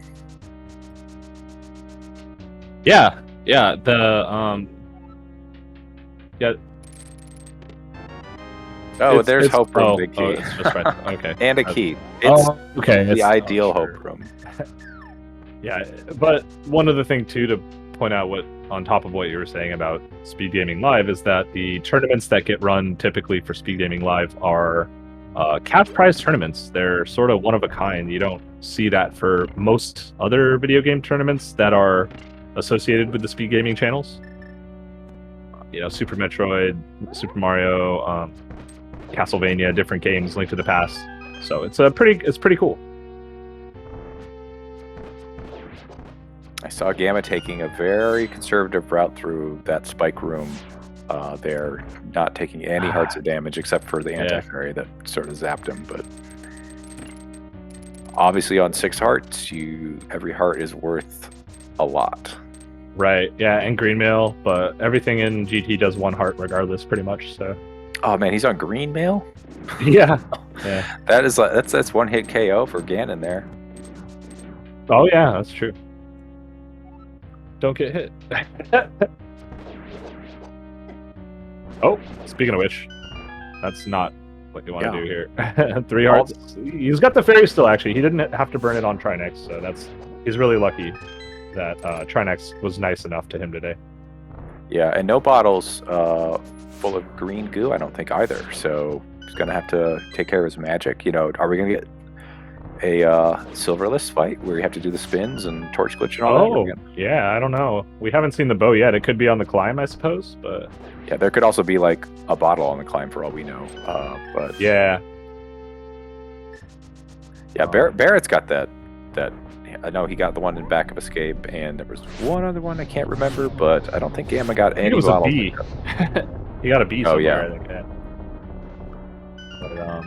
Yeah. Yeah. Oh, there's Hope Room, Big Key. It's just right. Okay. And a key. It's okay. the ideal Hope Room. Yeah, but one other thing too to point out, what on top of what you were saying about SpeedGaming Live, is that the tournaments that get run typically for SpeedGaming Live are cash prize tournaments. They're sort of one of a kind. You don't see that for most other video game tournaments that are associated with the SpeedGaming channels. You know, Super Metroid, Super Mario, Castlevania, different games, Link to the Past. So it's pretty cool. I saw Gamma taking a very conservative route through that spike room. They're not taking any hearts of damage except for the anti-fairy that sort of zapped him. But obviously on 6 hearts, every heart is worth a lot. Right, yeah, and green mail, but everything in GT does 1 heart regardless, pretty much. So. Oh man, he's on green mail. Yeah, yeah. That's 1 hit KO for Ganon there. Oh yeah, that's true. Don't get hit. Oh, speaking of which, that's not what you want to do here. 3 hearts. He's got the fairy still. Actually, he didn't have to burn it on Trinex, so he's really lucky that Trinex was nice enough to him today. Yeah, and no bottles full of green goo, I don't think either. So he's gonna have to take care of his magic. You know, are we gonna get a silverless fight where you have to do the spins and torch glitch and all that? Oh, yeah, I don't know. We haven't seen the bow yet. It could be on the climb, I suppose, but yeah, there could also be like a bottle on the climb for all we know. But yeah, Barrett's got that. I know he got the one in Back of Escape, and there was one other one I can't remember, but I don't think Gamma got any bottles. I think it was a B. He got a B somewhere. Oh yeah. I think, yeah. But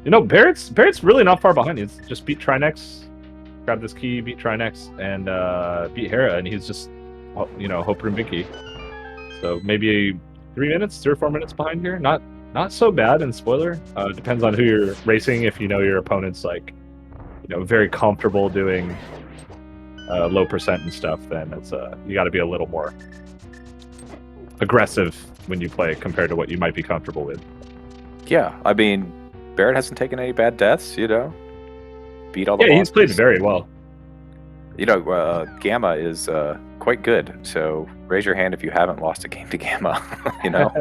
you know, Barrett's really not far behind. He's just beat Trinex, grab this key, beat Trinex, and beat Hera, and he's just, you know, Hope Room Big Key. So maybe 3 or 4 minutes behind here. Not so bad in spoiler. Depends on who you're racing. If you know your opponent's like, you know, very comfortable doing low percent and stuff, then it's you got to be a little more aggressive when you play compared to what you might be comfortable with. Yeah, I mean, Barrett hasn't taken any bad deaths, you know. Beat all the bosses. He's played very well. You know, Gamma is quite good, so raise your hand if you haven't lost a game to Gamma, you know.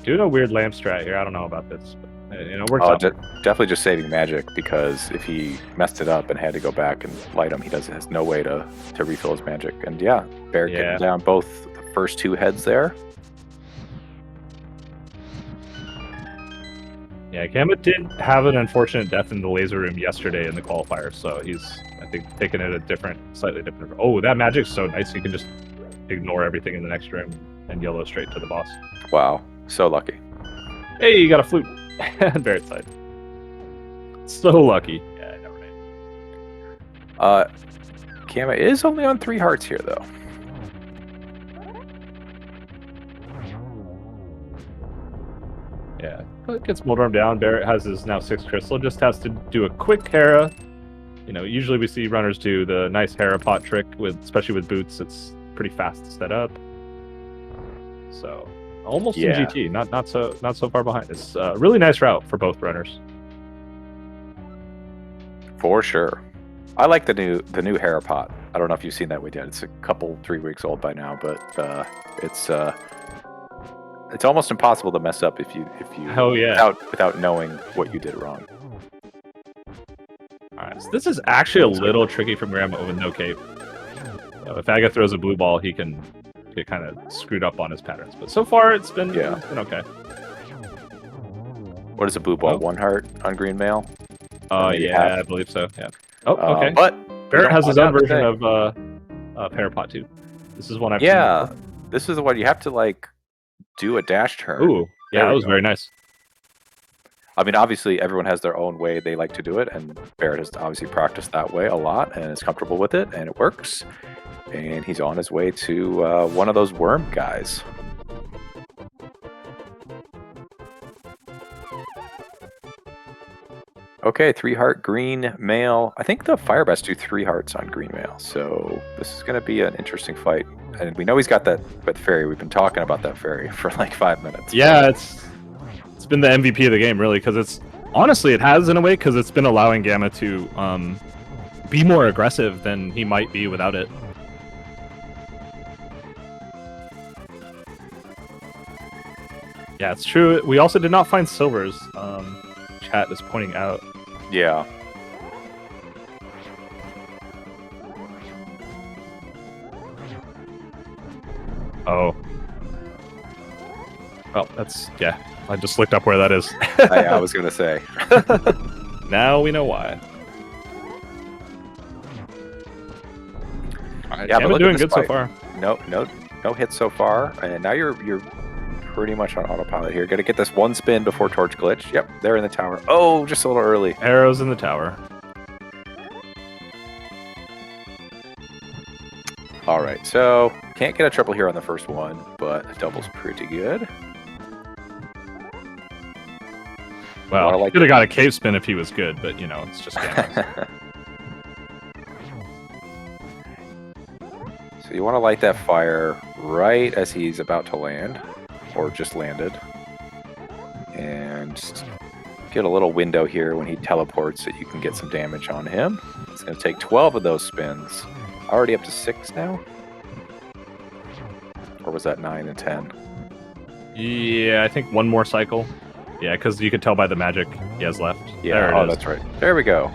Doing a weird lamp strat here. I don't know about this, but, you know, works out. Definitely just saving magic, because if he messed it up and had to go back and light him, he has no way to refill his magic. And yeah, Barrett getting down both the first 2 heads there. Yeah, Gamma did have an unfortunate death in the laser room yesterday in the qualifier, so he's, I think, taking it a slightly different. Oh, that magic's so nice. You can just ignore everything in the next room and YOLO straight to the boss. Wow, so lucky. Hey, you got a flute. Barrett's side. So lucky. Yeah, I know, right? Gamma is only on 3 hearts here, though. Yeah, it gets Moldorm down. Barrett has his now 6 crystal. Just has to do a quick Hera. You know, usually we see runners do the nice Hera pot trick, especially with boots. It's pretty fast to set up. So almost Yeah. in GT, not so far behind. It's a really nice route for both runners. For sure. I like the new Harapot. I don't know if you've seen that one yet. It's a couple 3 weeks old by now, but it's almost impossible to mess up if you Oh yeah. without knowing what you did wrong. All right, so this is actually a little tricky from Grandma with no cape. So if Aga throws a blue ball, he can get kind of screwed up on his patterns. But so far, it's been okay. What is a blue ball? Oh. 1 heart on green mail? Yeah, I believe so. Yeah. Oh, okay. But Barrett has his own version of of Parapot too. This is one I've yeah. seen This is the one you have to like do a dash turn. Ooh, yeah, that was very nice. I mean, obviously, everyone has their own way they like to do it, and Barrett has obviously practiced that way a lot and is comfortable with it, and it works. And he's on his way to one of those worm guys. Okay, 3 heart green mail. I think the Firebest do 3 hearts on green mail, so this is going to be an interesting fight. And we know he's got that fairy. We've been talking about that fairy for like 5 minutes. Yeah, it's been the MVP of the game, really, because it's honestly it has in a way because it's been allowing Gamma to be more aggressive than he might be without it. Yeah, it's true. We also did not find silvers. Chat is pointing out. Yeah. Oh. Well, that's yeah. I just looked up where that is. I was gonna say. Now we know why. Yeah, but doing good so far. No hits so far, and now you're pretty much on autopilot here. Got to get this 1 spin before torch glitch. Yep, they're in the tower. Oh, just a little early. Arrows in the tower. All right, so can't get a triple here on the first one, but a double's pretty good. Well, could have got a cave spin if he was good, but you know, it's just Gamma. So you want to light that fire right as he's about to land, or just landed, and just get a little window here when he teleports that you can get some damage on him. It's going to take 12 of those spins. Already up to 6 now? Or was that 9 and 10? Yeah, I think 1 more cycle. Yeah, because you could tell by the magic he has left. Yeah, that's right. There we go.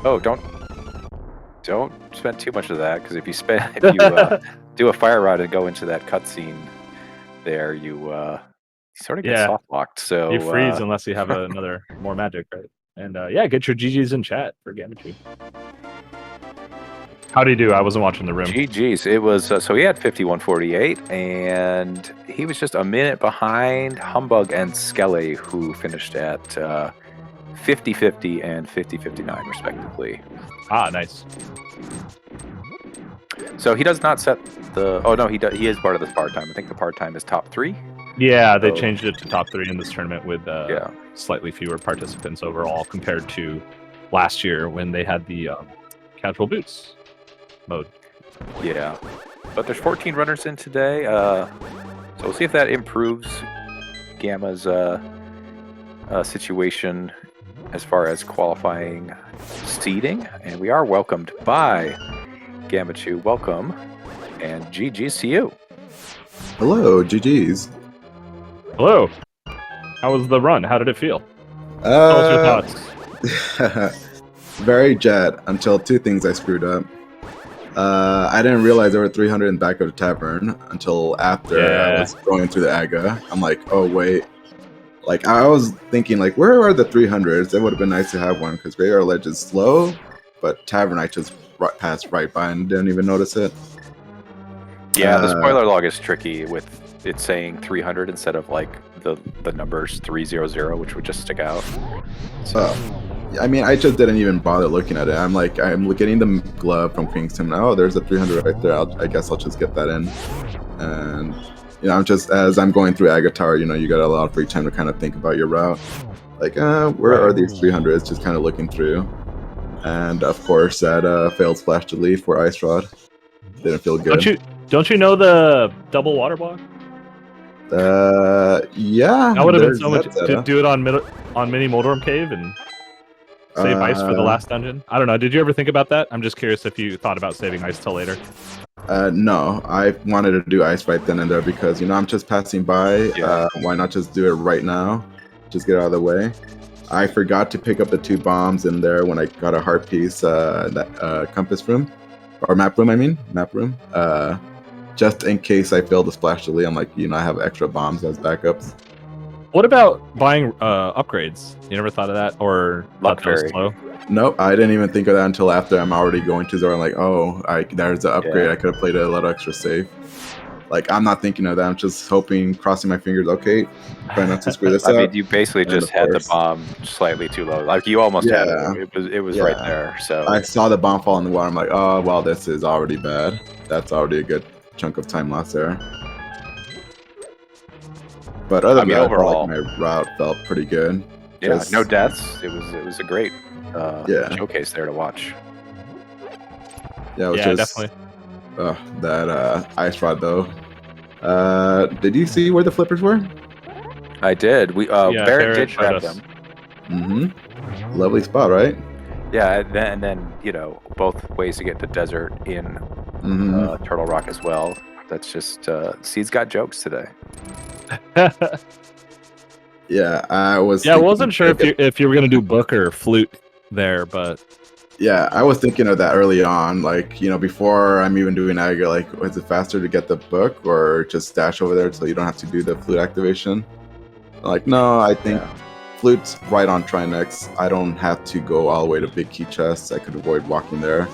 Oh, don't spend too much of that, because if you do a fire rod and go into that cutscene there, you sort of get soft locked. So you freeze unless you have another more magic, right? And yeah, get your GGs in chat for Gamachu. How do you do? I wasn't watching the room. GGs. It was so he had 51.48, and he was just a minute behind Humbug and Skelly, who finished at 50.50 and 50.59 respectively. Ah, nice. So he does not set the. Oh no, he is part of this part time. I think the part time is top 3. Yeah, they changed it to top 3 in this tournament with yeah, slightly fewer participants overall compared to last year when they had the casual boots mode. Yeah, but there's 14 runners in today, so we'll see if that improves Gamma's situation as far as qualifying seeding. And we are welcomed by Gamachu. Welcome, and GG's to you. Hello, GG's. Hello. How was the run? How did it feel? Tell us your thoughts. Very jet until 2 things I screwed up. I didn't realize there were 300 in the back of the tavern until after I was going through the Aga. I'm like, oh wait. Like, I was thinking, like, where are the 300s? It would have been nice to have one, because Radar Ledge is slow, but Tavern I just passed right by and didn't even notice it. Yeah, the spoiler log is tricky with it saying 300 instead of, like, the numbers 300, which would just stick out. So... I mean, I just didn't even bother looking at it. I'm like, I'm getting the glove from Kingston. Oh, there's a 300 right there. I guess I'll just get that in. And, you know, I'm just, as I'm going through Agatar, you know, you got a lot of free time to kind of think about your route. Like, where are these 300s? Just kind of looking through. And, of course, that failed Splash to Leaf for Ice Rod. Didn't feel good. Don't you know the double water block? Yeah. That would have been there's so much that to setup. do it on Mini Motorhome Cave and save ice for the last dungeon. I don't know. Did you ever think about that? I'm just curious if you thought about saving ice till later. No, I wanted to do ice right then and there because I'm just passing by. Yeah. Why not just do it right now? Just get out of the way. I forgot to pick up the 2 bombs in there when I got a heart piece. That compass room or map room. I mean map room. Just in case I fail to splash the Lee, I'm like, I have extra bombs as backups. What about buying upgrades? You never thought of that, or Luck thought that was Fairy. slow? Nope, I didn't even think of that until after I'm already going to Zora. I'm like, there's the upgrade. Yeah. I could have played it a little extra safe. Like, I'm not thinking of that. I'm just hoping, crossing my fingers. Okay, try not to screw this I up. mean, you basically And just of had the course- bomb slightly too low. Like you almost had Yeah. it. It was right Yeah. there. So I saw the bomb fall in the water. I'm like, oh, well, this is already bad. That's already a good chunk of time lost there. But other than that, overall, I felt like my route felt pretty good. yeah, Just- no deaths. It was a great Yeah. showcase there to watch. Yeah, it was Yeah, just definitely. that ice rod though. Did you see where the flippers were? I did. We Yeah, Barrett did showed grab us. them. Mm-hmm. Lovely spot, right? Yeah, and then both ways to get to desert in Mm-hmm. Turtle Rock as well. That's just Seed's got jokes today. Yeah, I was. Yeah, I thinking- wasn't sure if you were gonna do book or flute there, but Yeah, I was thinking of that early on. Like, before I'm even doing Aga, like, is it faster to get the book or just stash over there so you don't have to do the flute activation? Like, no, I think Yeah. flute's right on Trinex. I don't have to go all the way to big key chests. I could avoid walking there.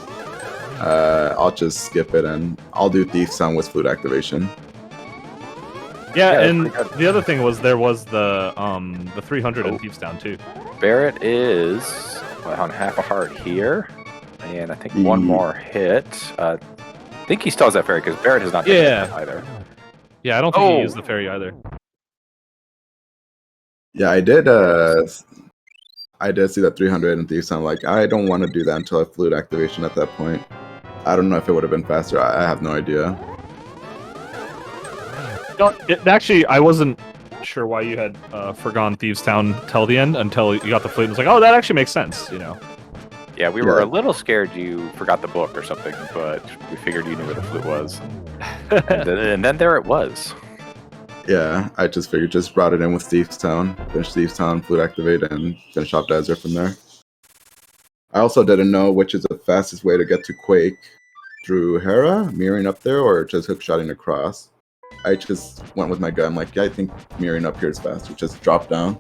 I'll just skip it and I'll do Thief Sound with flute activation. yeah, Yeah, and that's pretty good. the other thing was there was the 300 in Thieves Down too. Barrett is on half a heart here, and I think one more hit. I think he still has that fairy because Barrett has not done Yeah. that either. Yeah, I don't think Oh. he used the fairy either. Yeah, I did see that 300 and Thief Sound. Like, I don't want to do that until I flute activation at that point. I don't know if it would have been faster. I have no idea. No, actually, I wasn't sure why you had forgone Thieves Town till the end until you got the flute and was like, oh, that actually makes sense, Yeah, we were Yeah. a little scared you forgot the book or something, but we figured you knew where the flute was. and then there it was. Yeah, I just figured just route it in with Thieves Town, finish Thieves Town, flute activate, and finish off Desert from there. I also didn't know which is the fastest way to get to Quake, through Hera, mirroring up there, or just hookshotting across. I just went with my gut. I'm like, yeah, I think mirroring up here is faster. Just drop down.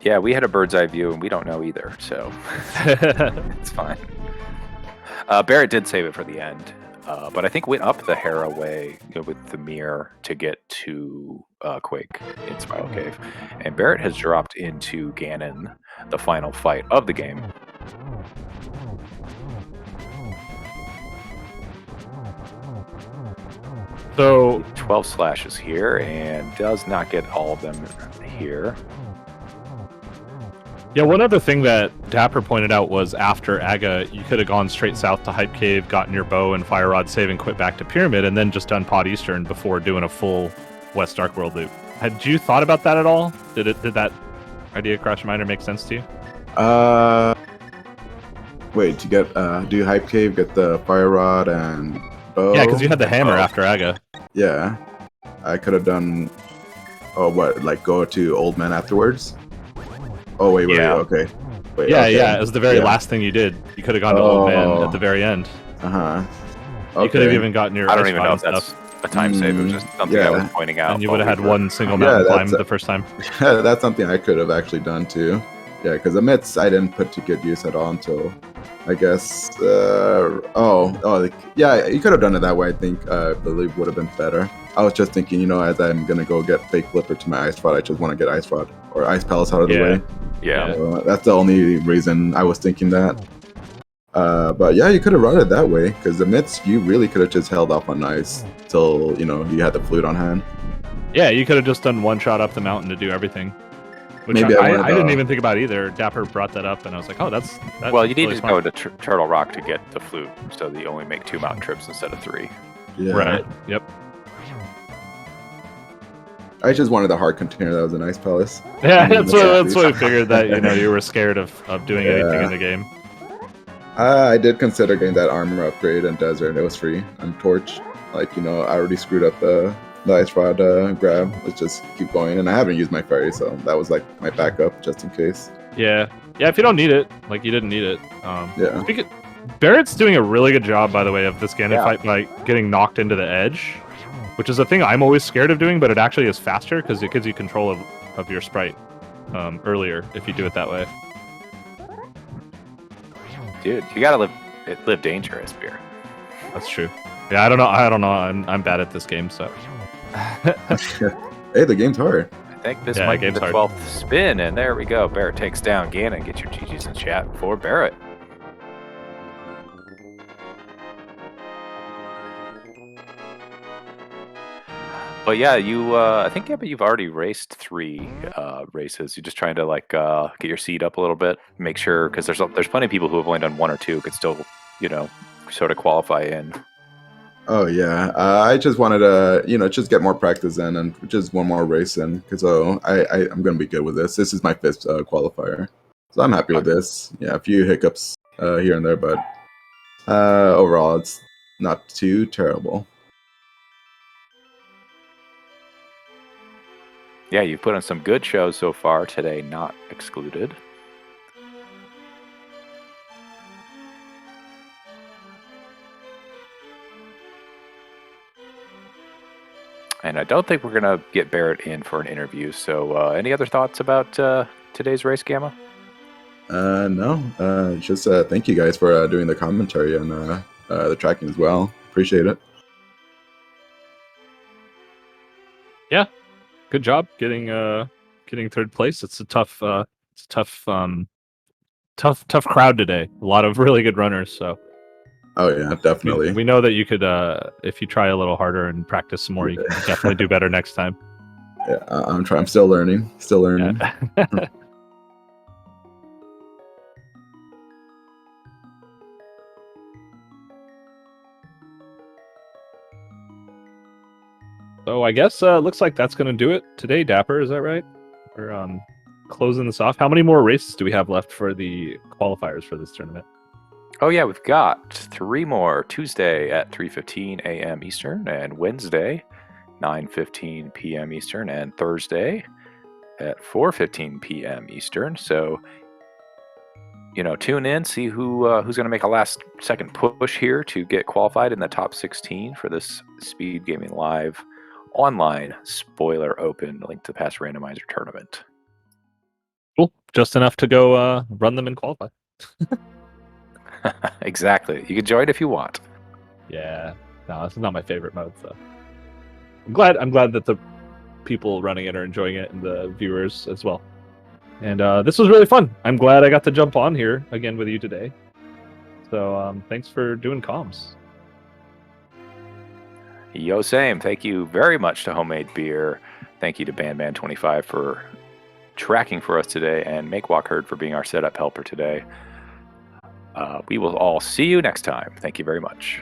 Yeah, we had a bird's eye view, and we don't know either, so it's fine. Barrett did save it for the end, but I think went up the Hera way with the mirror to get to Quake in Spiral Cave. And Barrett has dropped into Ganon, the final fight of the game. So 12 slashes here, and does not get all of them here. yeah, one other thing that Dapper pointed out was after Aga, you could have gone straight south to Hype Cave, gotten your bow and fire rod save, and quit back to Pyramid, and then just done Pod Eastern before doing a full West Dark World loop. Had you thought about that at all? Did that idea cross your mind or make sense to you? Wait, to get do Hype Cave, get the fire rod and bow. Yeah, because you had the hammer after Aga. Yeah, I could have done. Oh, what? Like go to Old Man afterwards? Oh wait, Yeah. okay. Wait, Yeah, okay. yeah, it was the very Yeah. last thing you did. You could have gone to Old Man at the very end. Uh-huh. You could have even gotten your I don't ice even rod know and if that's stuff, a time save. It was just something I was pointing out. and you would have while had we were- one single Yeah, mountain climb that's the first time. That's something I could have actually done too. Yeah, because the mitts I didn't put to good use at all until, I guess. Yeah, you could have done it that way. I think I believe would have been better. I was just thinking, as I'm gonna go get fake flipper to my ice rod, I just want to get ice rod or ice palace out of the Yeah. way. Yeah. That's the only reason I was thinking that. But yeah, you could have run it that way because the mitts you really could have just held off on ice till you had the flute on hand. Yeah, you could have just done one shot up the mountain to do everything. Which Maybe I I wanted didn't to- even think about either. Dapper brought that up, and I was like, oh, that's Well, you need really to smart. go to Turtle Rock to get the flute, so that you only make 2 mountain trips instead of 3. Yeah. Right. Yep. I just wanted the hard container. That was a nice palace. Yeah, Mm, that's what I figured, that you were scared of doing anything in the game. I did consider getting that armor upgrade in Desert, and it was free. And Torch, like, I already screwed up the ice rod grab. Let's just keep going. And I haven't used my fairy, so that was like my backup just in case. Yeah. Yeah, if you don't need it, like, you didn't need it. Yeah. Barrett's doing a really good job, by the way, of this Ganon fight by getting knocked into the edge, which is a thing I'm always scared of doing, but it actually is faster because it gives you control of your sprite earlier if you do it that way. Dude, you gotta live dangerous, Beer. That's true. Yeah, I don't know. I'm bad at this game, so. Hey, the game's hard. I think this might be the 12th spin, and there we go. Barrett takes down Ganon. Get your GGs in chat for Barrett. But yeah, I think you've already raced 3 races. You're just trying to like get your seed up a little bit, make sure, because there's plenty of people who have only done 1 or 2 could still, sort of qualify in. Oh yeah, I just wanted to, just get more practice in and just one more race in, because I'm gonna be good with this. This is my 5th qualifier, so I'm happy with this. Yeah, a few hiccups here and there, but overall it's not too terrible. Yeah, you've put on some good shows so far today, not excluded. And I don't think we're going to get Barrett in for an interview, so any other thoughts about today's race, Gamma? No, just thank you guys for doing the commentary and the tracking as well. Appreciate it. Yeah, good job getting 3rd place. It's a tough crowd today. A lot of really good runners. So. Oh yeah, definitely. We know that you could, if you try a little harder and practice some more, you can definitely do better next time. Yeah, I'm trying. I'm still learning. Yeah. So I guess looks like that's going to do it today, Dapper. Is that right? We're closing this off. How many more races do we have left for the qualifiers for this tournament? Oh yeah, we've got 3 more. Tuesday at 3:15 a.m. Eastern, and Wednesday 9:15 p.m. Eastern, and Thursday at 4:15 p.m. Eastern. So, tune in, see who's going to make a last-second push here to get qualified in the top 16 for this SpeedGaming Live online spoiler open link to the past randomizer tournament. Cool. Just enough to go run them and qualify. Exactly. You can join if you want. Yeah. No, this is not my favorite mode, so I'm glad that the people running it are enjoying it and the viewers as well. And this was really fun. I'm glad I got to jump on here again with you today. So thanks for doing comms. Yo, same. Thank you very much to Homemade Beer. Thank you to BandMan25 for tracking for us today, and Make Walk Herd for being our setup helper today. We will all see you next time. Thank you very much.